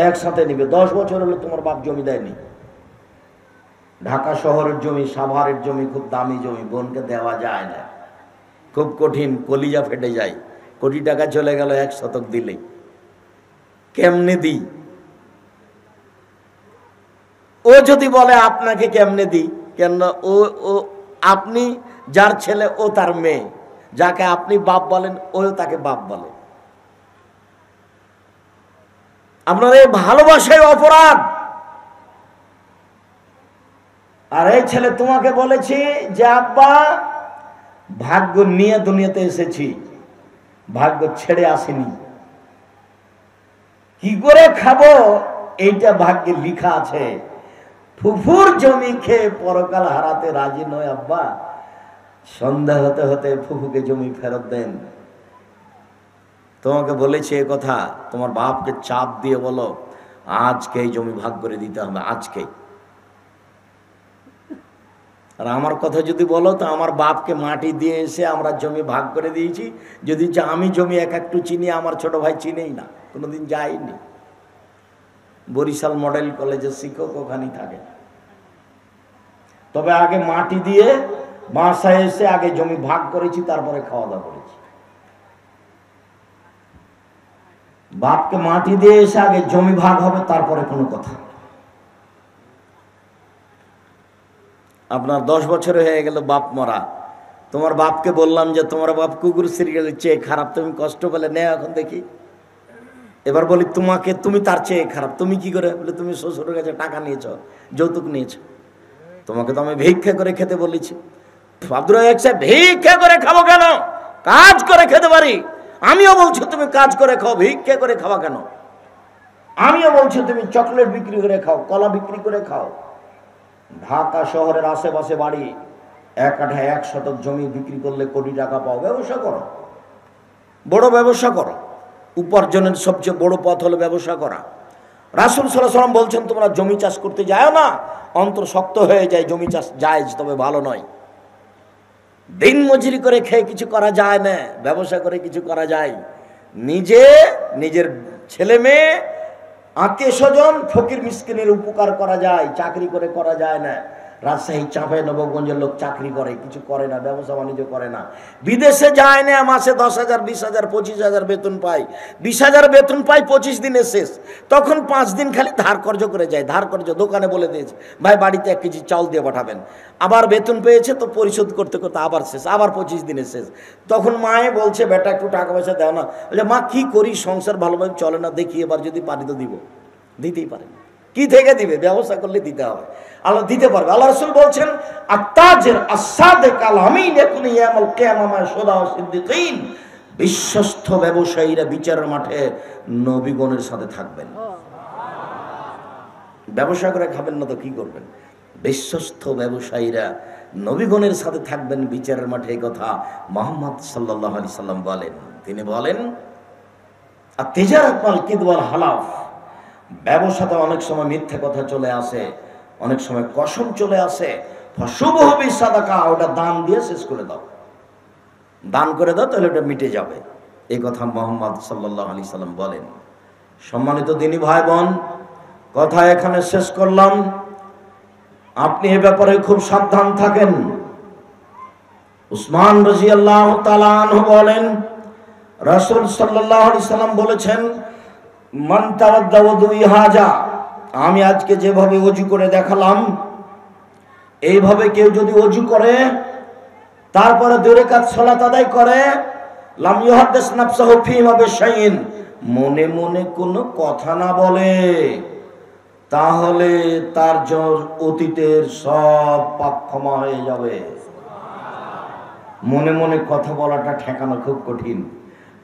A: একসাথে নিবে। 10 বছর হলো তোমার বাপ জমি দেয়নি। ঢাকা শহরের জমি, সাভারের জমি খুব দামি জমি, বোনকে দেওয়া যায় না, খুব কঠিন, কলিজা ফেটে যায়। কোটি টাকা চলে গেল 1 শতক দিলেই। কেমনে দিই? ও যদি বলে আপনাকে কেমনে দিই, কেন? ও আপনি যার ছেলে ও তার মেয়ে, যাকে আপনি বাপ বলেন ও তাকে বাপ বলে। আপনার এই ভালোবাসায় অপরাধ। আর এই ছেলে তোমাকে বলেছি যে আব্বা ভাগ্য নিয়ে দুনিয়াতে এসেছি, ভাগ্য ছেড়ে আসেনি। কি করে খাবো এইটা ভাগ্যে লিখা আছে। ফুফুর জমি খেয়ে পরকাল হারাতে রাজি নয় আব্বা। সন্ধ্যা হতে হতে ফুফুকে জমি ফেরত দেন। তোমাকে বলেছি এ কথা, তোমার বাপকে চাপ দিয়ে বলো আজকে এই জমি ভাগ করে দিতে হবে, আজকে। আর আমার কথা যদি বলো তো আমার বাপকে মাটি দিয়ে এসে আমরা জমি ভাগ করে দিয়েছি। যদি আমি জমি এক একটু চিনি, আমার ছোট ভাই চিনেই না, কোনোদিন যাইনি। বরিশাল মডেল কলেজের শিক্ষক ওখানেই থাকে। তবে আগে মাটি দিয়ে বাসায় এসে আগে জমি ভাগ করেছি, তারপরে খাওয়া দাওয়া করেছি। বাপকে মাটি দিয়ে এসে আগে জমি ভাগ হবে, তারপরে কোনো কথা। আপনার 10 বছর হয়ে গেল বাপ মরা। তোমার বাপকে বললাম যে তোমার বাপ কুকুর সিরিয়ালের চেয়ে খারাপ, তুমি কষ্ট পেলে নেও এখন দেখি। এবার বলি তোমাকে, তুমি তার চেয়ে খারাপ। তুমি কি করে? বলে তুমি শ্বশুরের কাছে টাকা নিয়েছ, যৌতুক নিয়েছ। তোমাকে তো আমি ভিক্ষা করে খেতে বলেছি। আব্দুর রাজ্জাক সাহেব, ভিক্ষা করে খাবো কেন? কাজ করে খেতে পারি। আমিও বলছি তুমি কাজ করে খাও, ভিক্ষা করে খাওয়া কেন? আমিও বলছি তুমি চকলেট বিক্রি করে খাও, কলা বিক্রি করে খাও। ঢাকা শহরের আশেপাশে বাড়ি, 1 কাঠা 1 শতক জমি বিক্রি করলে কোটি টাকা পাও। ব্যবসা করো, বড় ব্যবসা করো। উপার্জনের সবচেয়ে বড় পথ হলো ব্যবসা করা। রাসূল সাল্লাল্লাহু আলাইহি ওয়াসাল্লাম বলছেন তোমরা জমি চাষ করতে যাও না, অন্তর শক্ত হয়ে যায়। জমি চাষ জায়েজ, তবে ভালো নয়। দিন মজুরি করে খেয়ে কিছু করা যায় না, ব্যবসা করে কিছু করা যায়। নিজের ছেলে মেয়ে, আত্মীয় স্বজন, ফকির মিসকিনের উপকার করা যায়, চাকরি করে করা যায় না। রাজশাহী চাঁপাইনবাবগঞ্জের লোক চাকরি করে, কিছু করে না, ব্যবসা বাণিজ্য করে না, বিদেশে যায় না। মাসে 10,000, 20,000, 25,000 বেতন পায়। 20,000 বেতন পায়, 25 দিনে শেষ। তখন 5 দিন খালি ধার কর্জ করে যায়। ধার কর্জ দোকানে বলে দিয়েছে ভাই বাড়িতে 1 কেজি চাউল দিয়ে পাঠাবেন। আবার বেতন পেয়েছে তো পরিশোধ করতে করতে আবার শেষ, আবার 25 দিনে শেষ। তখন মায়ে বলছে বেটা একটু টাকা পয়সা দাও না। বলে মা কি করি, সংসার ভালোভাবে চলে না, দেখি এবার যদি পারি তো দিব। দিতেই পারে, কি থেকে দিবে? ব্যবসা করলে দিতে হবে। আল্লাহ দিতে পারবে। আল্লাহ রাসূল বলছেন আত্তাজির আস-সাদিক আল-আমিন ইয়াকুনু ইয়াউমাল কিয়ামাহ শুহাদা ওয়া সিদ্দিকিন। বিশ্বস্ত ব্যবসায়ীরা বিচারের মাঠে নবীগণের সাথে থাকবেন। ব্যবসা করে খাবেন না তো কি করবেন? বিশ্বস্ত ব্যবসায়ীরা নবীগণের সাথে থাকবেন বিচারের মাঠে। এই কথা মুহাম্মদ সাল্লাল্লাহু আলাইহি সাল্লাম বলেন। তিনি বলেন আত-তিজারাত ওয়াল কিযব ওয়াল হালাফ। ব্যবসাতে অনেক সময় মিথ্যা কথা চলে আসে, অনেক সময় কসম চলে আসে। ফাশুবহু বিসাদাকা, ওটা দান দিয়ে শেষ করে দাও। দান করে দাও, তাহলে ওটা মিটে যাবে। এই কথা মুহাম্মদ সাল্লাল্লাহু আলাইহি সাল্লাম বলেন। সম্মানিত দিনী ভাই বোন, কথা এখানে শেষ করলাম। আপনি এ ব্যাপারে খুব সাবধান থাকেন। উসমান রাদিয়াল্লাহু তাআলা আনহু বলেন, রাসূল সাল্লাল্লাহু আলাইহি সাল্লাম বলেছেন, মান তাওয়াদ্দা ওযুই হাজা, আমি আজকে যেভাবে ওযু করে দেখালাম, এইভাবে কেউ যদি ওযু করে তারপরে 2 রাকাত সালাত আদায় করে, লাম ইউহাদ্দিস নাফসাহু ফীমা বিশাইইন, মনে মনে কোনো কথা না বলে, তাহলে তার অতীতের সব পাপ ক্ষমা হয়ে যাবে। মনে মনে কথা বলাটা ঠেকানো খুব কঠিন।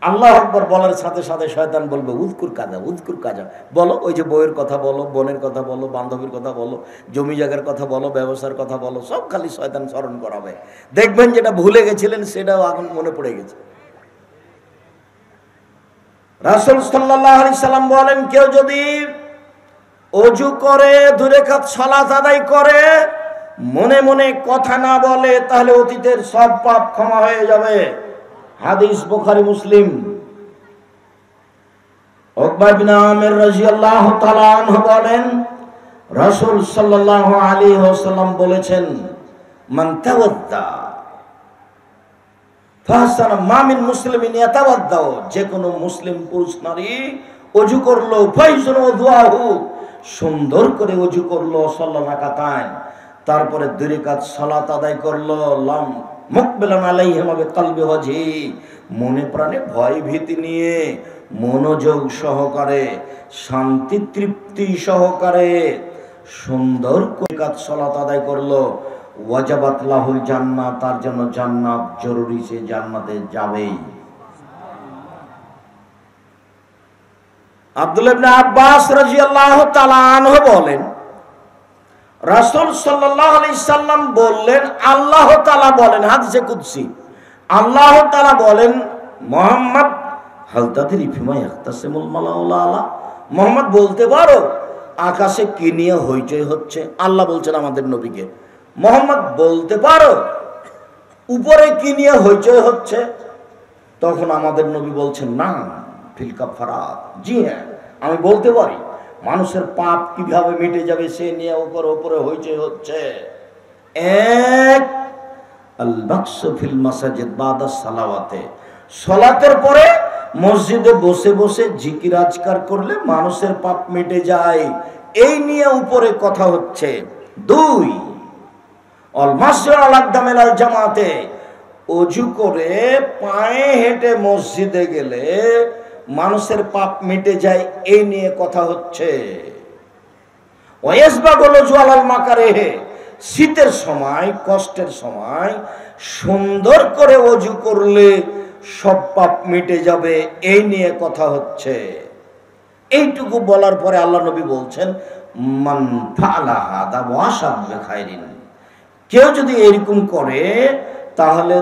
A: আল্লাহু আকবার বলার সাথে সাথে শয়তান বলবে উযকুর কাজা, উযকুর কাজা, বলো, ওই যে বউয়ের কথা বলো, বোনের কথা বলো, বান্ধবীর কথা বলো, জমি জায়গার কথা বলো, ব্যবসার কথা বলো, সব খালি শয়তান স্মরণ করাবে। দেখবেন যেটা ভুলে গেছিলেন সেটাও এখন মনে পড়ে গেছে। রাসূল সাল্লাল্লাহু আলাইহি সাল্লাম বলেন, কেউ যদি ওযু করে 2 রাকাত সালাত আদায় করে, মনে মনে কথা না বলে, তাহলে অতীতের সব পাপ ক্ষমা হয়ে যাবে। হাদিস বুখারী মুসলিম। উকবা বিন আমির রাদিয়াল্লাহু তাআলা আনহু বলেন, রাসূল সাল্লাল্লাহু আলাইহি ওয়াসাল্লাম বলেছেন, মান তাওয়াদ্দা ফাহসানা মা মিন মুসলিমিন ইয়াতাওয়াদ্দা, যে কোনো মুসলিম পুরুষ নারী ওযু করলো, ফাইজুন ওযুহু, সুন্দর করে ওযু করলো, সাল্লাল্লাহু রাকাতাইন, তারপরে 2 রাকাত সালাত আদায় করলো, লাম মুকবিলান আলাইহিমা বিকলবি ওয়াজহি, মনে প্রাণে ভয় ভীতি নিয়ে, মনোযোগ সহকারে, শান্তি তৃপ্তি সহকারে সুন্দর করে 2 রাকাত সালাত আদায় করলো, ওয়াজাবাত লাহুল জান্নাত, তার জন্য জান্নাত জরুরি, সে জান্নাতে যাবেই। আব্দুল্লাহ ইবনে আব্বাস রাদিয়াল্লাহু তাআলা আনহু বলেন, রাসূল সাল্লাল্লাহু আলাইহি সাল্লাম বললেন, আল্লাহ তাআলা বলেন, হাদিসে কুদসি, আল্লাহ তাআলা বলেন, মুহাম্মদ হাল তাদরি ফিমা ইয়াখতাসিমুল মালাউল আলা, মুহাম্মদ বলতে পারো আকাশে কি নিয়ে হইচই হচ্ছে? আল্লাহ বলছেন আমাদের নবীকে, মুহাম্মদ বলতে পারো উপরে কি নিয়ে হইচই হচ্ছে? তখন আমাদের নবী বলছেন, না ফিল কাফারাত, জি হ্যাঁ আমি বলতে পারি, মানুষের পাপ কিভাবে মিটে যাবে সে নিয়ে উপরে হইচই হচ্ছে। এক, আল বাকসু ফিল মাসাজিদ বাদা সালাওয়াতে, সালাতের পরে মসজিদে বসে বসে জিকির আজকার করলে মানুষের পাপ মিটে যায়, এই নিয়ে উপরে কথা হচ্ছে। 2, অল মাসজিদ আল আকদামিল আল জামাতে, ওযু করে পায়ে হেঁটে মসজিদে গেলে মানুষের পাপ মিটে যায়, এই নিয়ে কথা হচ্ছে। ওয়াসবাগুল ওযু আলাল মাকারিহে, শীতের সময়, কষ্টের সময় সুন্দর করে ওযু করলে সব পাপ মিটে যাবে, এই নিয়ে কথা হচ্ছে। এইটুকু বলার পরে আল্লাহ নবী বলছেন, মান ফাআলা হাদা ওয়াশাব বিখাইরিন, কেউ যদি এরকম করে তাহলে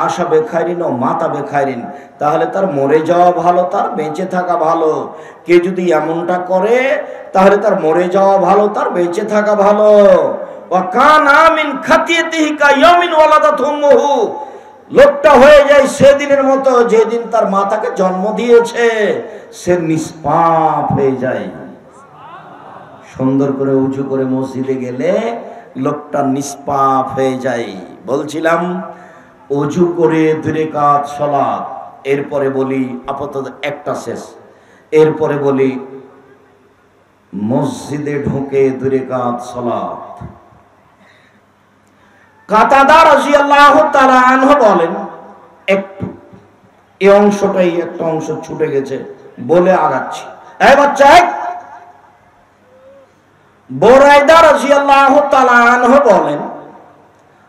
A: আশা বেখাইরিন ও মাতা বেখাইরিন, তাহলে তার মরে যাওয়া ভালো, তার বেঁচে থাকা ভালো। কেউ যদি এমনটা করে তাহলে তার মরে যাওয়া ভালো, তার বেঁচে থাকা ভালো। ওয়া কানা মিন খাতিয়াতিহি কায়ামিন ওয়ালাদাত উম্মুহু, লোকটা হয়ে যায় সেদিনের মতো যেদিন তার মাতাকে জন্ম দিয়েছে, সে নিষ্পাপ হয়ে যায়। সুন্দর করে উজু করে মসজিদে গেলে লোকটা নিষ্পাপ হয়ে যায়। বলছিলাম ওযু করে 2 রাকাত সালাত, এরপরে বলি আপাতত একটা শেষ, এরপরে বলি মসজিদে ঢুকে 2 রাকাত সালাত। কাতাদা রাদিয়াল্লাহু তাআলা আনহু বলেন, একটু এই অংশটাই একটা অংশ ছুটে গেছে বলে আগাচ্ছি। এই বাচ্চা, বুরাইদা রাদিয়াল্লাহু তাআলা আনহু বলেন,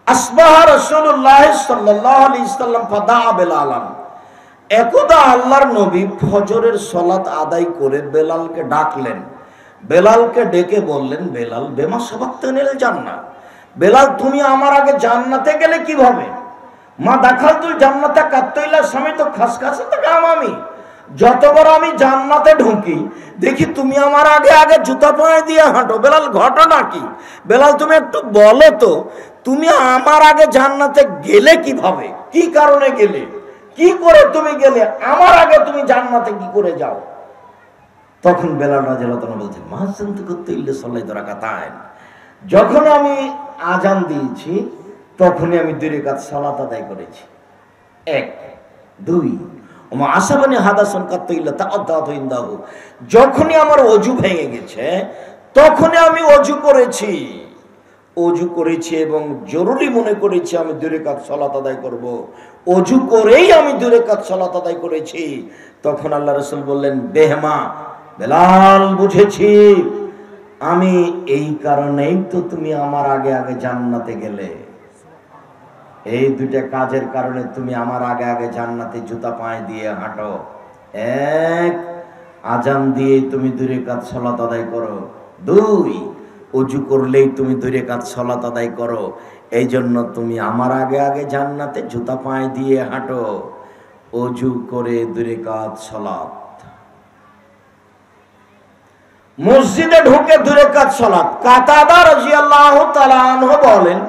A: আসবাহা রাসূলুল্লাহ সাল্লাল্লাহু আলাইহি সাল্লাম ফাদা বেলালান, একদা আল্লাহর নবী ফজরের সালাত আদায় করে বেলালকে ডাকলেন। বেলালকে ডেকে বললেন, বেলাল বেমা সাবাক্তানিল জান্নাহ, বেলাল তুমি আমার আগে জান্নাতে গেলে কিভাবে? মা দাখালতুল জান্নাতা কাত্তাইলা সামিতু খাসখাসাতা কামামি, যতবার আমি জান্নাতে ঢুকি দেখি তুমি আমার আগে আগে জুতা পায়ে দিয়ে হাঁটো। বেলাল ঘটনা কি? বেলাল তুমি একটু বলো তো, তুমি আমার আগে জান্নাতে গেলে কিভাবে, কি কারণে গেলে, কি করে তুমি গেলে, আমার আগে তুমি জান্নাতে কি করে যাও? তখন বেলাল রাদিয়াল্লাহু তাআলা বলছেন, মাহসান তো করতে ইল্লে সাল্লাল্লাহু রাকাতাইন, যখন আমি আজান দিয়েছি তখনই আমি 2 রাকাত সালাত আদায় করেছি। 1 2 ওমা আসাবানি হাদাসান কাত্তা ইল্লা তাআদ্দাতু ইনদাহু, যখনই আমার ওযু ভেঙে গেছে তখনই আমি ওযু করেছি এবং জরুরি মনে করেছি আমি 2 রাকাত সালাত আদায় করব। ওযু করেই আমি 2 রাকাত সালাত আদায় করেছি। তখন আল্লাহ রাসূল বললেন, বেহমা বেলাল, বুঝেছি, আমি এই কারণেই তো তুমি আমার আগে আগে জান্নাতে গেলে। এই 2টা কাজের কারণে তুমি আমার আগে আগে জান্নাতে জুতা পায়ে দিয়ে হাঁটো। 1 আজান দিয়ে তুমি 2 রাকাত সালাত আদায় করো, 2 ওযু করলেই তুমি 2 রাকাত সালাত আদায় করো। এই জন্য তুমি আমার আগে আগে জান্নাতে জুতা পায়ে দিয়ে হাঁটো। ওযু করে 2 রাকাত সালাত, মসজিদে ঢুকে 2 রাকাত সালাত। কাতাদা রাদিয়াল্লাহু তাআলা আনহু বলেন,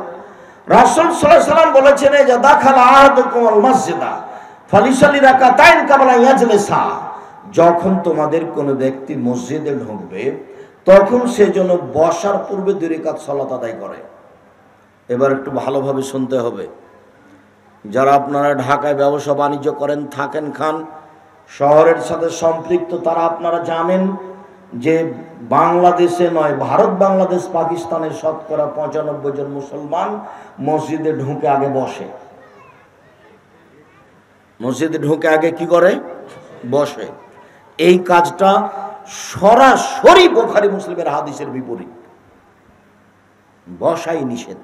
A: রাসূল সাল্লাল্লাহু আলাইহি ওয়াসাল্লাম বলেছেন, যে দাখালা আহাদুকুমুল মসজিদা ফালিসাল্লি রাকাতাইন কাবলা ইয়াজলিসা, যখন তোমাদের কোনো ব্যক্তি মসজিদে ঢুকবে তখন সে যেন বসার পূর্বে 2 রাকাত সালাত আদায় করে। এবার একটু ভালোভাবে শুনতে হবে। যারা আপনারা ঢাকায় ব্যবসা বাণিজ্য করেন, থাকেন, খান, শহরের সাথে সম্পৃক্ত, তারা আপনারা জানেন যে বাংলাদেশে নয়, ভারত, বাংলাদেশ, পাকিস্তানের শতকরা 95 জন মুসলমান মসজিদে ঢুকে আগে বসে। মসজিদে ঢুকে আগে কি করে? বসে। এই কাজটা সরাসরি বুখারী মুসলিমের হাদিসের বিপরীত। বসাই নিষেধ।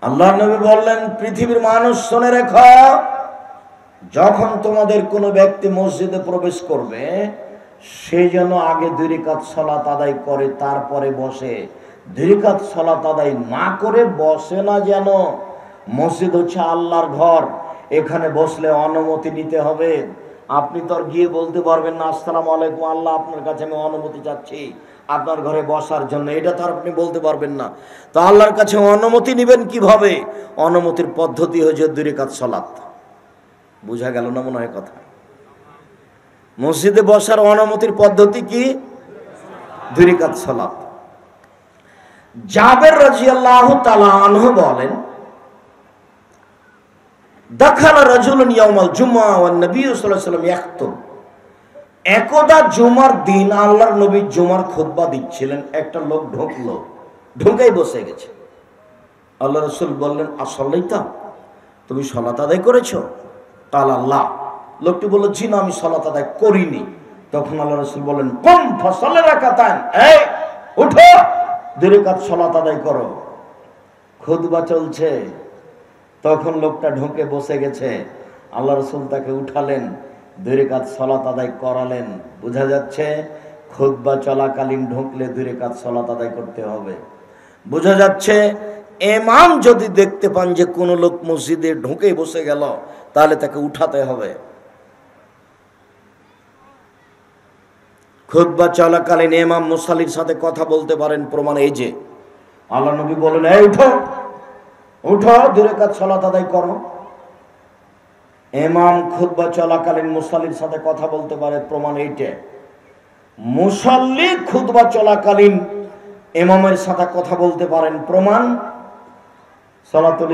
A: আল্লাহর নবী বললেন, পৃথিবীর মানুষ শুনে রেখো, যখন তোমাদের কোনো ব্যক্তি মসজিদে প্রবেশ করবে সে যেন আগে 2 রাকাত সালাত আদায় করে তারপরে বসে। 2 রাকাত সালাত আদায় না করে বসে না যেন। মসজিদ হচ্ছে আল্লাহর ঘর, এখানে বসলে অনুমতি নিতে হবে। আপনি তো আর গিয়ে বলতে পারবেন না, আসসালামু আলাইকুম আল্লাহ, আপনার কাছে আমি অনুমতি চাচ্ছি আপনার ঘরে বসার জন্য, এটা তো আর আপনি বলতে পারবেন না। তো আল্লাহর কাছে অনুমতি নেবেন কিভাবে? অনুমতির পদ্ধতি হচ্ছে 2 রাকাত সালাত। বুঝা গেল না মনে হয় কথা? মসজিদে বসার অনুমতির পদ্ধতি কি? 2 রাকাত সালাত। জাবের রাদিয়াল্লাহু তাআলা আনহু বলেন, দাখালা রাজুলুন ইয়াউমাল জুমআ ওয়ান নবী সাল্লাল্লাহু আলাইহি ওয়াসাল্লাম ইয়াখতুব, একদা জুমার দিন আল্লাহর নবী জুমার খুতবা দিচ্ছিলেন, একটা লোক ঢুকলো, ঢুকেই বসে গেছে। আল্লাহ রাসূল বললেন, আসল্লাইতা, তুমি সালাত আদায় করেছো? কাল আল্লাহ, লোকটি বলল, জি না, আমি সালাত আদায় করিনি। তখন আল্লাহ রাসূল বললেন, কুম ফাসাল্লি রাকাতান, এই উঠো, 2 রাকাত সালাত আদায় করো। খুতবা চলছে, তখন লোকটা ঢুকে বসে গেছে। আল্লাহ রাসূল তাকে উঠালেন, 2 রাকাত সালাত আদায় করালেন। বোঝা যাচ্ছে খুতবা চলাকালীন ঢুকলে 2 রাকাত সালাত আদায় করতে হবে। বোঝা যাচ্ছে ইমাম যদি দেখতে পান যে কোনো লোক মসজিদে ঢুকে বসে গেল, তাহলে তাকে উঠাতে হবে। খুতবা চলাকালীন ইমাম মুসাল্লির সাথে কথা বলতে পারেন, প্রমাণ এই যে আল্লাহ নবী বলেন, এই উঠো, উঠো, 2 রাকাত সালাত আদায় করো। ইমাম খুতবা চলাকালীন মুসাল্লির সাথে কথা বলতে পারে, প্রমাণ এইটা। মুসাল্লি খুতবা চলাকালীন ইমামের সাথে কথা বলতে পারেন, প্রমাণ সালাতুল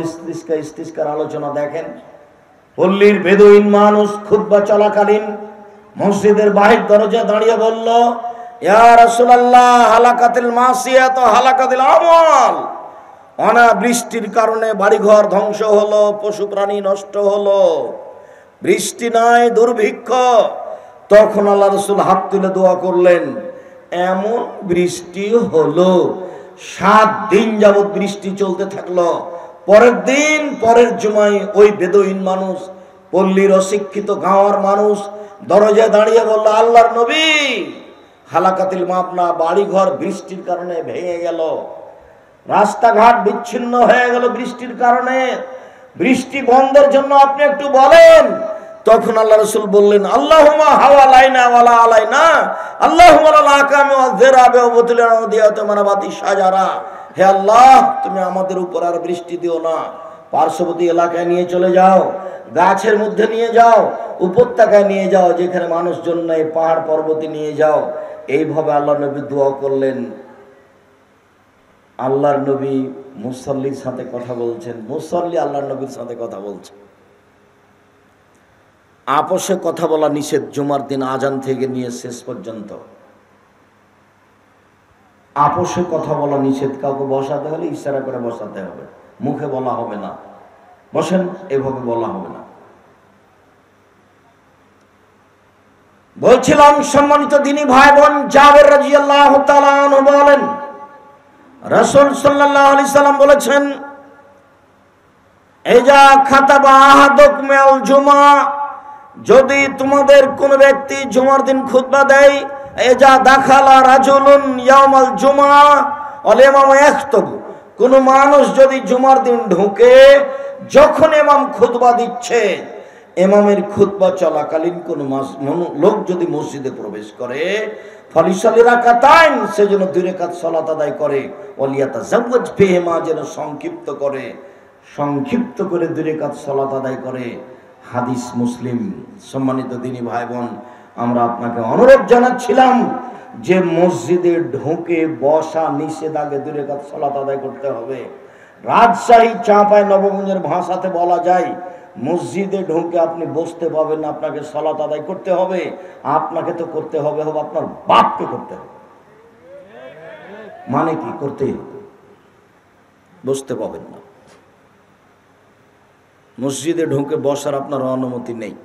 A: ইস্তিসকার আলোচনা দেখেন। পল্লীর বেদুইন মানুষ খুতবা চলাকালীন মসজিদের বাহির দরজা দাঁড়িয়ে বলল, ইয়া রাসূলুল্লাহ, হালাকাতিল মাসিয়াত হালাকাতিল আমাল, অনাবৃষ্টির কারণে বাড়িঘর ধ্বংস হলো, পশু প্রাণী নষ্ট হলো, বৃষ্টি নাই, দুর্ভিক্ষ। তখন আল্লাহ রাসূল হাত তুলে দোয়া করলেন, এমন বৃষ্টি হলো 7 দিন যাবত বৃষ্টি চলতে থাকলো। পরের দিন, পরের জুমায় ওই বেদুইন মানুষ, পল্লীর অশিক্ষিত গাঁওয়ার মানুষ দরজায় দাঁড়িয়ে বলল, আল্লাহর নবী, হালাকাতিল মাপনা, বাড়িঘর বৃষ্টির কারণে ভেঙে গেল, রাস্তাঘাট বিচ্ছিন্ন হয়ে গেল বৃষ্টির কারণে, বৃষ্টি বন্ধের জন্য আপনি একটু বলেন। তখন আল্লাহ রাসূল বললেন, আল্লাহুম্মা হাওয়ালাইনা ওয়ালা আলাইনা, আল্লাহুম্মা লা আকামি ওয়া যিরাবে ওয়া বুতুলানা ওয়া দিয়াতে মানাবাতি শাজারা। হে আল্লাহ, তুমি আমাদের উপর আর বৃষ্টি দিও না, পার্শ্ববর্তী এলাকায় নিয়ে চলে যাও, গাছের মধ্যে নিয়ে যাও, উপত্যকায় নিয়ে যাও, যেখানে মানুষজন নেই, পাহাড় পর্বতে নিয়ে যাও। এইভাবে আল্লাহ নবী দোয়া করলেন। আল্লাহর নবী মুসল্লির সাথে কথা বলছেন, মুসল্লি আল্লাহর নবীর সাথে কথা বলছেন। আপোষে কথা বলা নিষেধ, জুমার দিন আজান থেকে নিয়ে শেষ পর্যন্ত আপোষে কথা বলা নিষেধ। কাউকে বসাতে হলে ইশারা করে বসাতে হবে, মুখে বলা হবে না, বসেন এভাবে বলা হবে না। বলছিলাম সম্মানিত দ্বীনি ভাই বোন, জাবের রাদিয়াল্লাহু তাআলা আনহু বলেন, রাসূল সাল্লাল্লাহু আলাইহি সাল্লাম বলেছেন, ইজা খাতাবা আহাদুকুম আল জুমা, যদি তোমাদের কোন ব্যক্তি জুমার দিন খুতবা দেয়, ইজা দাখালা রাজুলুন ইয়াউমাল জুমা ওয়াল ইমামু ইয়াখতুবু, কোন মানুষ যদি জুমার দিন ঢোকে, যখন ইমাম খুতবা দিচ্ছে, ইমামের খুতবা চলাকালীন কোন লোক যদি মসজিদে প্রবেশ করে, ফালিসাল্লি রাকাতাইন, সেজন্য 2 রাকাত সালাত আদায় করে, ওয়ালিয়াতাজাওয়াজ ফিহিমা, যেন সংক্ষিপ্ত করে 2 রাকাত সালাত আদায় করে। হাদিস মুসলিম। সম্মানিত দ্বীনি ভাই বোন, আমরা আপনাকে অনুরোধ জানাচ্ছিলাম যে মসজিদে ঢোকে বসা নিষেধ, আগে 2 রাকাত সালাত আদায় করতে হবে। রাজশাহী চাঁপাই নবগঞ্জের ভাষাতে বলা যায়, মসজিদে ঢোকে আপনি বসতে পাবেন না, আপনাকে সালাত আদায় করতে হবে। আপনাকে তো করতে হবে, আপনার বাপকে করতে হবে। মানে কি? করতেই হবে, বসতে পাবেন না। মসজিদে ঢোকে বসার আপনার অনুমতি নেই।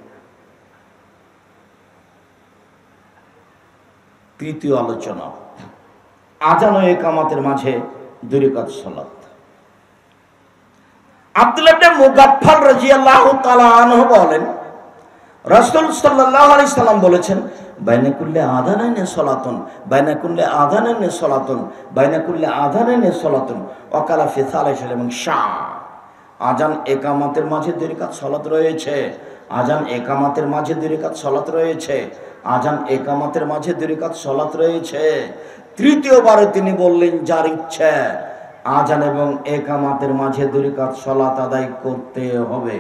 A: তৃতীয় আলোচনা, আযান ও ইকামতের মাঝে 2 রাকাত সালাত। আব্দুল্লাহ ইবনে মুগাফফাল রাদিয়াল্লাহু তাআলা আনহু বলেন, রাসূল সাল্লাল্লাহু আলাইহি সাল্লাম বলেছেন, বাইনা কুল্লি আযানাইনি সালাতুন, বাইনা কুল্লি আযানাইনি সালাতুন, বাইনা কুল্লি আযানাইনি সালাতুন, ওয়াকালা ফি সালাসিল এবং শাহ। আযান ইকামতের মাঝে 2 রাকাত সালাত রয়েছে, আযান ইকামতের মাঝে 2 রাকাত সালাত রয়েছে, আযান ইকামতের মাঝে 2 রাকাত সালাত রয়েছে। তৃতীয়বারে তিনি বললেন, যার ইচ্ছা আযান এবং ইকামতের মাঝে 2 রাকাত সালাত আদায় করতে হবে।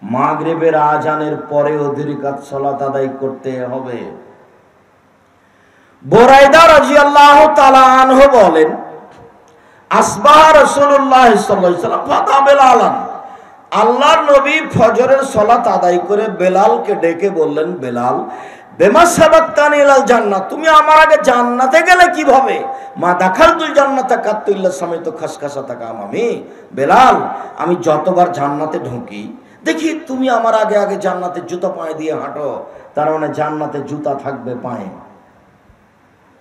A: মাগরিবের আযানের পরেও 2 রাকাত সালাত আদায় করতে হবে। বুরাইদা রাদিয়াল্লাহু তাআলা আনহু বলেন, আসবাহ রাসূলুল্লাহ সাল্লাল্লাহু আলাইহি ওয়াসাল্লাম ফাতা বেলালান, আল্লাহর নবী ফজরের সালাত আদায় করে বেলালকে ডেকে বললেন, বেলাল, বেমা সাবাকতানি ইলাল জান্নাত, তুমি আমার আগে জান্নাতে গেলে কিভাবে? মা দাখালতুল জান্নাতা কাত্তু ইল্লা সামাইতু খাসখাসাতা কামামি, বেলাল, আমি যতবার জান্নাতে ঢুকি দেখি তুমি আমার আগে আগে জান্নাতে জুতা পায়ে দিয়ে হাঁটো, তার মানে জান্নাতে জুতা থাকবে পায়ে।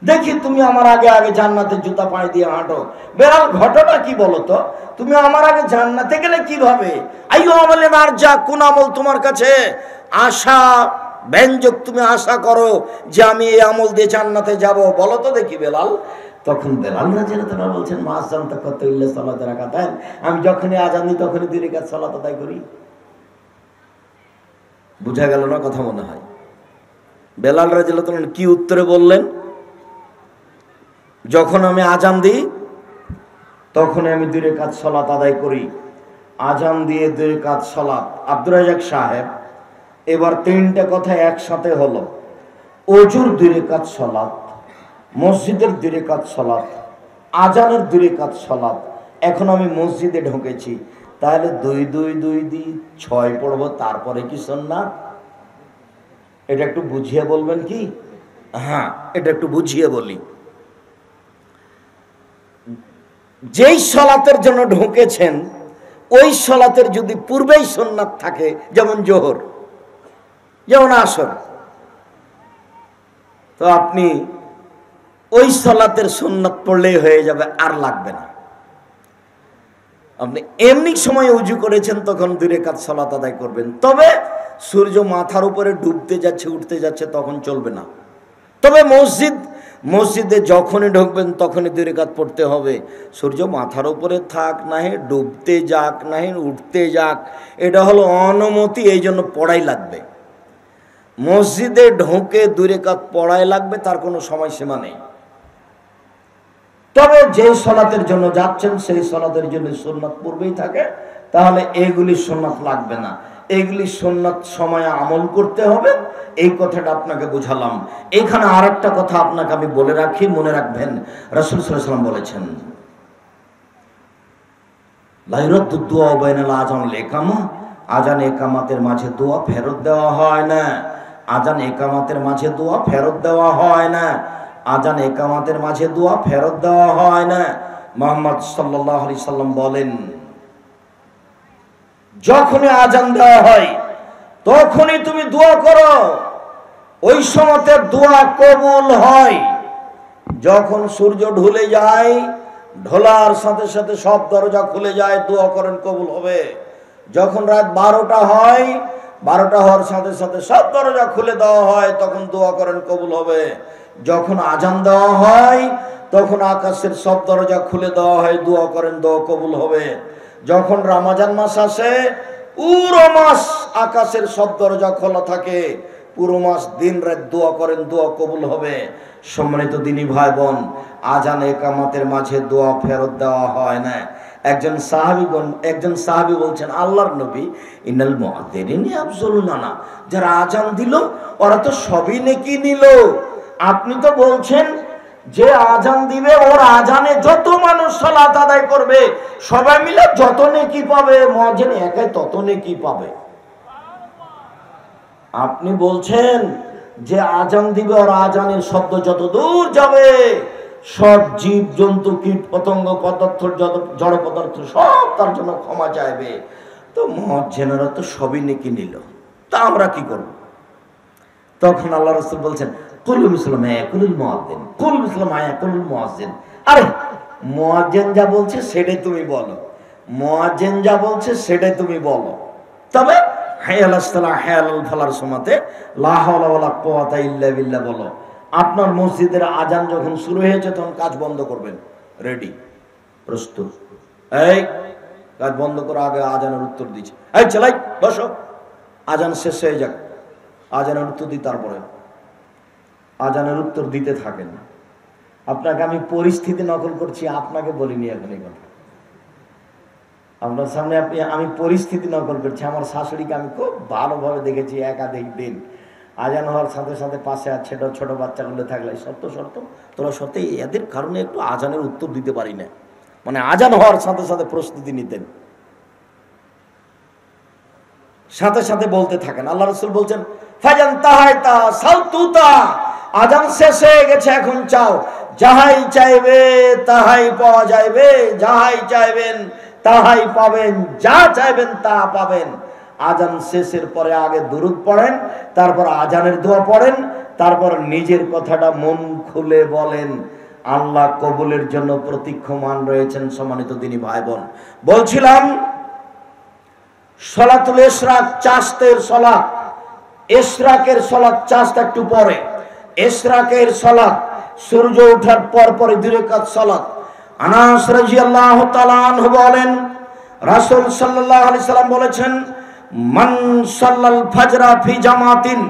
A: দেখি তুমি আমার আগে আগে জান্নাতে জুতা পায়ে দিয়ে হাঁটো। বেলাল, ঘটনা কি বলতো? তুমি আমার আগে জান্নাতে গেলে কিভাবে? আইয়ু আমালিন আরজা, কোন আমল তোমার কাছে আশা ব্যঞ্জক, তুমি আশা করো যে আমি এই আমল দিয়ে জান্নাতে যাব, বলো তো দেখি বেলাল। তখন বেলাল রাদিয়াল্লাহু তাআলা বলছেন, মা আযানতা কাত্তু ইল্লা সালাত রাকাতাইন, আমি যখনই আযান দিই তখনই 2 রাকাত সালাত আদায় করি। বুঝা গেল না কথা? মনে হয় বেলাল রাদিয়াল্লাহু তাআলা কি উত্তরে বললেন? যখন আমি আযান দিই তখন আমি 2 রাকাত সালাত আদায় করি। আযান দিয়ে 2 রাকাত সালাত। আব্দুর রাজ্জাক সাহেব, এবার 3টা কথা একসাথে হলো। ওযুর 2 রাকাত সালাত, মসজিদের 2 রাকাত সালাত, আযানের 2 রাকাত সালাত। এখন আমি মসজিদে ঢুকেছি, তাহলে 2 2 2 দিয়ে 6 পড়বো, তারপরে কি সুন্নাত? এটা একটু বুঝিয়ে বলবেন কি? হ্যাঁ, এটা একটু বুঝিয়ে বলি। যেই সালাতের জন্য ঢুকেছেন ওই সালাতের যদি পূর্বেই সুন্নাত থাকে, যেমন জোহর, যেমন আসর, তো আপনি ওই সালাতের সুন্নাত পড়লেই হয়ে যাবে, আর লাগবে না। আপনি এমনি সময় উজু করেছেন তখন 2 রাকাত সালাত আদায় করবেন। তবে সূর্য মাথার উপরে ডুবতে যাচ্ছে, উঠতে যাচ্ছে, তখন চলবে না। তবে মসজিদ মসজিদে যখনই ঢুকবেন তখনই 2 রাকাত পড়তে হবে। সূর্য মাথার উপরে থাক নাহে, ডুবতে যাক নাহে, উঠতে যাক, এটা হলো অনুমতি, এই জন্য পড়াই লাগবে। মসজিদে ঢুকে 2 রাকাত পড়াই লাগবে, তার কোনো সময়সীমা নেই। তবে যে সলাতের জন্য যাচ্ছেন সেই সলাতের জন্য সুন্নাত পূর্বেই থাকে, তাহলে এগুলি সুন্নাত লাগবে না। এগুলি সুন্নাত সময়ে আমল করতে হবে, এই কথাটা আপনাকে বুঝালাম। এখানে আরেকটা কথা আপনাকে আমি বলে রাখি, মনে রাখবেন। রাসূল সাল্লাল্লাহু আলাইহি ওয়াসাল্লাম বলেছেন, লা ইউরাদ্দু দুআ বাইনাল আযান ওয়াল ইকামা, আযান ইকামাতের মাঝে দোয়া ফেরত দেওয়া হয় না। আযান ইকামাতের মাঝে দোয়া ফেরত দেওয়া হয় না। আযান ইকামাতের মাঝে দোয়া ফেরত দেওয়া হয় না। মুহাম্মদ সাল্লাল্লাহু আলাইহি সাল্লাম বলেন, যখনই আযান দেওয়া হয় তখনই তুমি দোয়া করো, ওই সময়তে দোয়া কবুল হয়। যখন সূর্য ঢলে যায়, ঢোলার সাথে সাথে সব দরজা খুলে যায়, দোয়া করেন কবুল হবে। যখন রাত 12টা হয়, 12টা হওয়ার সাথে সাথে সব দরজা খুলে দেওয়া হয়, তখন দোয়া করেন কবুল হবে। যখন আজান দেওয়া হয় তখন আকাশের সব দরজা খুলে দেওয়া হয়, দোয়া করেন, দোয়া কবুল হবে। যখন রমজান মাস আসে, পুরো মাস আকাশের সব দরজা খোলা থাকে, পুরো মাস দিন রাত দোয়া করেন, দোয়া কবুল হবে। সম্মানিত দিনী ভাই বোন, আজান ইকামতের মাঝে দোয়া ফেরত দেওয়া হয় না। একজন সাহাবী বলছেন, আল্লাহর নবী, ইন্নাল মুআদ্দিনিনা ইয়াবযুলুনা, যারা আজান দিল ওরা তো সবই নেকি নিল। আপনি তো বলছেন যে আজান দিবে, ওর আজানে যত মানুষ সালাত আদায় করবে সবাই মিলে যত নেকি পাবে, মুয়াজ্জিন একাই তত নেকি পাবে। আপনি বলছেন যে আজান দিবে, ওর আজানের শব্দ যত দূর যাবে সব জীব জন্তু কীট পতঙ্গ পদার্থ যত জড় পদার্থ সব তার জন্য ক্ষমা চাইবে। তো মুয়াজ্জিনেরা তো সবই নেকি নিল, তা আমরা কি করব? তখন আল্লাহ রাসূল বলছেন, কুল মুসলিম কুলুল মুয়াজ্জিন, কুল মুসলিম কুলুল মুয়াজ্জিন। আরে মুয়াজ্জিন যা বলছে সেটাই তুমি বলো, মুয়াজ্জিন যা বলছে সেটাই তুমি বলো। তবে হায়াল আসসালাহ হায়াল ফালার সময়তে লা হাওলা ওয়ালা কুওয়াতা ইল্লা বিল্লাহ বলো। আপনার মসজিদের আজান যখন শুরু হয়েছে তখন কাজ বন্ধ করবেন, রেডি, প্রস্তুত। এই কাজ বন্ধ করে আগে আজানের উত্তর দিচ্ছে, এই চালাই বসো, আজান শেষ হয়ে যাক, আজানের উত্তর দিই, তারপরে আজানের উত্তর দিতে থাকেন। আপনাকে আমি পরিস্থিতি নকল করছি, আপনাকে বলিনি এখন এই কথা। আপনার সামনে আমি পরিস্থিতি নকল করছি। আমার শাশুড়িকে আমি খুব ভালোভাবে দেখেছি একাধিক দিন। আজান হওয়ার সাথে সাথে পাশে আর ছোট বাচ্চাগুলো থাকলে সত্য তোরা সত্যি এদের কারণে একটু আজানের উত্তর দিতে পারি না, মানে আজান হওয়ার সাথে সাথে প্রস্তুতি নিতেন, সাথে সাথে বলতে থাকেন। আল্লাহ রাসূল বলছেন, ফাজান তাহাইতা সালতুতা, আজান শেষ হয়ে গেছে, এখন চাও, যাহাই চাইবে তাহাই পাওয়া যাইবে, যাহাই চাইবেন তাহাই পাবেন, যা চাইবেন তা পাবেন। আজান শেষের পরে আগে দুরূদ পড়েন, তারপর আজানের দোয়া পড়েন, তারপর নিজের কথাটা মন খুলে বলেন। আল্লাহ কবুলের জন্য প্রতীক্ষমান রয়েছেন। সম্মানিত দিনী ভাই বোন, বলছিলাম সলাতুল ইশরাক, চাষতের সলাত, ইশরাকের সলাত, চাষত একটু পরে, ইশরাকের সলাত সূর্য ওঠার পর পরে 2 রাকাত সলাত। আনাস রাদিয়াল্লাহু তাআলা আনহু বলেন, রাসূল সাল্লাল্লাহু আলাইহি সাল্লাম বলেছেন, মান সাল্লাল ফাজরা ফি জামাতিন,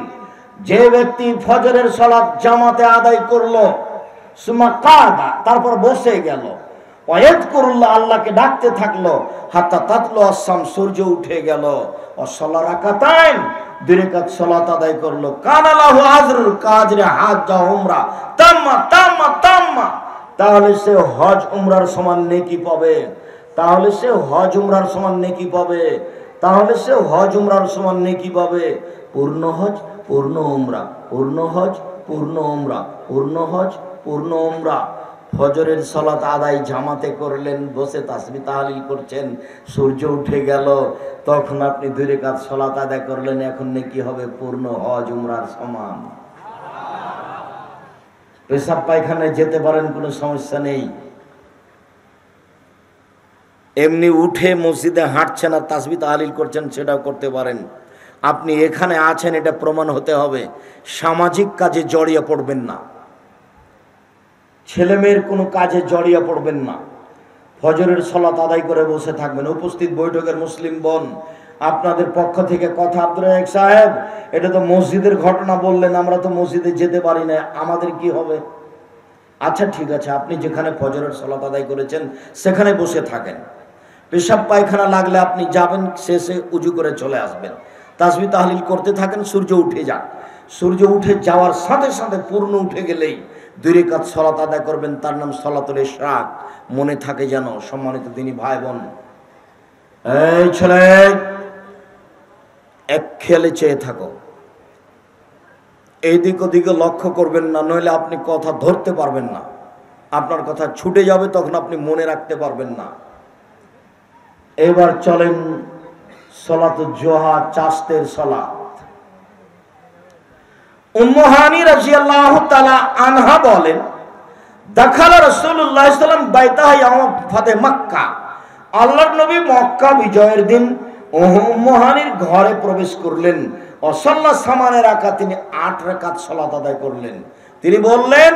A: যে ব্যক্তি ফজরের সালাত জামাতে আদায় করলো, সুমা কাদা, তারপর বসে গেল, ওয়ায়াযকুরুল্লাহ, আল্লাহকে ডাকতে থাকলো, হাত্তা তাতলু আস-শামস, সূর্য উঠে গেল, ও সাল্লা রাকাতাইন, 2 রাকাত সালাত আদায় করলো, কানা লাহু আজরুল কাজরি হাজ্জা উমরা তাম্মা তাম্মা তাম্মা, তাহলে সে হজ উমরার সমান নেকি পাবে, তাহলে সে হজ উমরার সমান নেকি পাবে, তাহলে সে হজ উমরার সমান নেকি পাবে। পূর্ণ হজ পূর্ণ উমরা, পূর্ণ হজ পূর্ণ উমরা, পূর্ণ হজ পূর্ণ উমরা। ফজরের সালাত আদায় জামাতে করলেন, বসে তাসবিহ তাহলিল করছেন, সূর্য উঠে গেল, তখন আপনি 2 রাকাত সালাত আদায় করলেন, এখন নেকি হবে পূর্ণ হজ উমরার সমান। পেশাব পায়খানায় যেতে পারেন, কোনো সমস্যা নেই। এমনি উঠে মসজিদে হাঁটছেন আর তাসবিহ তাহলিল করছেন, সেটাও করতে পারেন। আপনি এখানে আছেন এটা প্রমাণ হতে হবে, সামাজিক কাজে জড়িয়ে পড়বেন না। ছেলে মেয়ের কোনো কাজে জড়িয়ে পড়বেন না, ফজরের সালাত আদায় করে বসে থাকবেন। উপস্থিত বৈঠকের মুসলিম বোন, আপনাদের পক্ষ থেকে কথা, আব্দুর রাজ্জাক সাহেব এটা তো মসজিদের ঘটনা বললেন, আমরা তো মসজিদে যেতে পারি না, আমাদের কি হবে? আচ্ছা ঠিক আছে, আপনি যেখানে ফজরের সালাত আদায় করেছেন সেখানে বসে থাকেন। পেশাব পায়খানা লাগলে আপনি যাবেন, শেষে উজু করে চলে আসবেন, তাসবিহ তাহলিল করতে থাকেন। সূর্য উঠে যান, সূর্য উঠে যাওয়ার সাথে সাথে পূর্ণ উঠে গেলেই 2 রাকাত সালাত আদায় করবেন, তার নাম সালাতুল ইশরাক। মনে থাকে যেন। সম্মানিত দিনী ভাই বোন, এই ছেলে এক খেয়ালে চেয়ে থাকো, এইদিক ওদিকে লক্ষ্য করবেন না, নইলে আপনি কথা ধরতে পারবেন না, আপনার কথা ছুটে যাবে, তখন আপনি মনে রাখতে পারবেন না। এবার চলেন সালাতুল জোহা, চাষতের সালাত। উম্মু হানি রাদিয়াল্লাহু তাআলা আনহা বলেন, দাখালা রাসূলুল্লাহ সাল্লাল্লাহু আলাইহি ওয়াসাল্লাম বাইতাহা ইয়াউম ফাতে মক্কা। আল্লাহর নবী মক্কা বিজয়ের দিন উম্মু হানির ঘরে প্রবেশ করলেন। ওয়াসাল্লা সামানের রাকাত, তিনি 8 রাকাত সালাত আদায় করলেন। তিনি বললেন,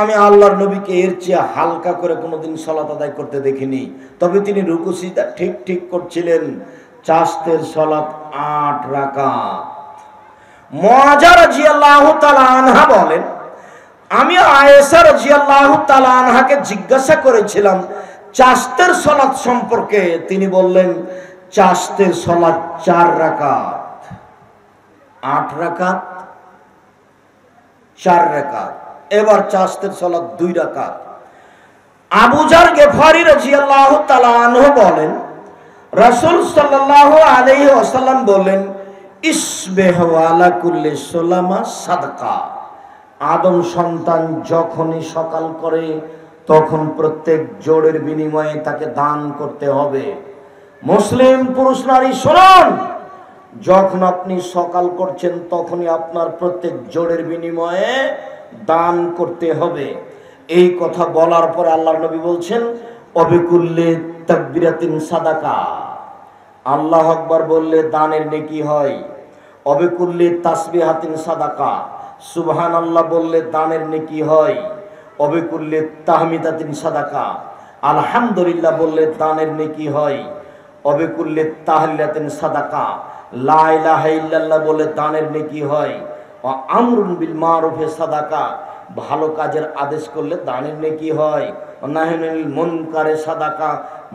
A: আমি আল্লাহর নবীকে এর চেয়ে হালকা করে কোনোদিন সালাত আদায় করতে দেখিনি। তবে তিনি রুকু সিজদা ঠিক ঠিক করছিলেন। চাষতের সালাত 8 রাকাত। মুআযা রাদিয়াল্লাহু তাআলা আনহা বলেন, আমি আয়েশা রাদিয়াল্লাহু তাআলা আনহাকে জিজ্ঞাসা করেছিলাম চাষতের সালাত সম্পর্কে। তিনি বললেন, চাষতের সালাত 4 রাকাত। 8 রাকাত, 4 রাকাত। এবার চাষতের সালাত 2 রাকাত। আবু যার গেফারি রাদিয়াল্লাহু তাআলা আনহু বলেন, রাসূল সাল্লাল্লাহু আলাইহি ওয়াসাল্লাম বলেন, ইসবিহু আলা কুল্লি সুলামা সাদকা। আদম সন্তান যখনই সকাল করে তখন প্রত্যেক জোড়ের বিনিময়ে তাকে দান করতে হবে। মুসলিম পুরুষ নারী শুনুন, যখন আপনি সকাল করছেন তখনই আপনার প্রত্যেক জোড়ের বিনিময়ে দান করতে হবে। এই কথা বলার পর আল্লাহর নবী বলছেন, অবিকুল্লি তাকবীরাতিন সাদাকা। আল্লাহু আকবার বললে দানের নেকি হয়। অবিকুল্লি তাসবিহাতিন সাদাকা, সুবহানাল্লাহ বললে দানের নেকি হয়। অবিকুল্লি তাহমিদাতিন সাদাকা, আলহামদুলিল্লাহ বললে দানের নেকি হয়। অবিকুল্লি তাহলিলাতিন সাদাকা, লা ইলাহা ইল্লাল্লাহ বলে দানের নেকি হয়। ও আমরুন বিল মারুফে সাদাকা, ভালো কাজের আদেশ করলে দানের নেকি হয়। নাহিনুল মুনকারে সাদাকা,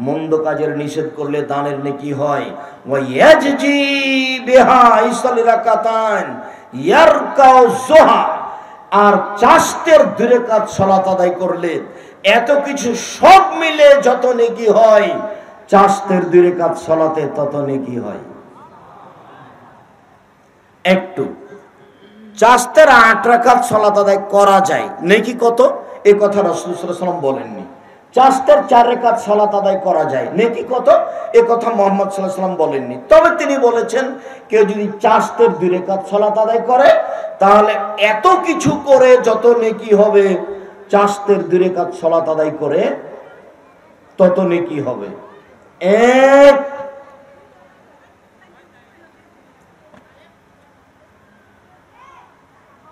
A: মন্দ কাজের নিষেধ করলে দানের নেকি হয়। ওয়া ইয়াজজি বিহা ইসালি রাকাতান ইয়ারকাউ যুহা, আর চাষতের 2 রাকাত সালাত আদায় করলে এত কিছু সব মিলে যত নেকি হয়, চাষতের 2 রাকাত সালাতে তত নেকি হয়। একটু চাষতের 8 রাকাত সালাত আদায় করা যায়, নেকি কত? এই কথা রাসূল সাল্লাল্লাহু আলাইহি ওয়াসাল্লাম বলেননি। চাষতের 4 রাকাত সালাত আদায় করা যায়, নেকি কত? এই কথা মুহাম্মদ সাল্লাল্লাহু আলাইহি ওয়াসাল্লাম বলেননি। তবে তিনি বলেছেন, কেউ যদি চাষতের 2 রাকাত সালাত আদায় করে তাহলে এত কিছু করে যত নেকি হবে, চাষতের 2 রাকাত সালাত আদায় করে তত নেকি হবে। এক,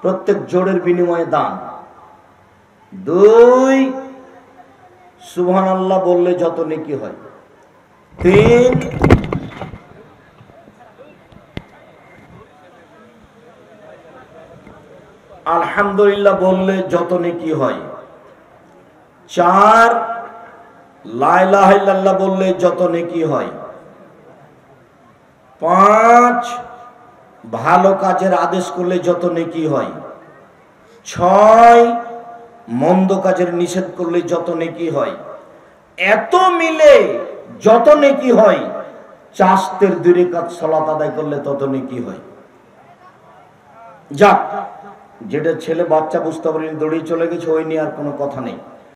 A: প্রত্যেক জোড়ের বিনিময়ে দান। 2, সুবহানাল্লাহ বললে যত নেকি হয়। 3, আলহামদুলিল্লাহ বললে যত নেকি হয়। 4, লা ইলাহা ইল্লাল্লাহ বললে যত নেকি হয়। 5, ভালো কাজের আদেশ করলে যত নেকি হয়। 6, মন্দ কাজের নিষেধ করলে যত নেকি হয়। এত মিলে যত নেকি হয়, চাষতের 2 রাকাত সালাত আদায় করলে তত নেকি হয়। যাক, যেটা ছেলে বাচ্চা বুঝতে পারেনি, দৌড়িয়ে চলে গেছে, ওই নিয়ে আর কোনো কথা নেই।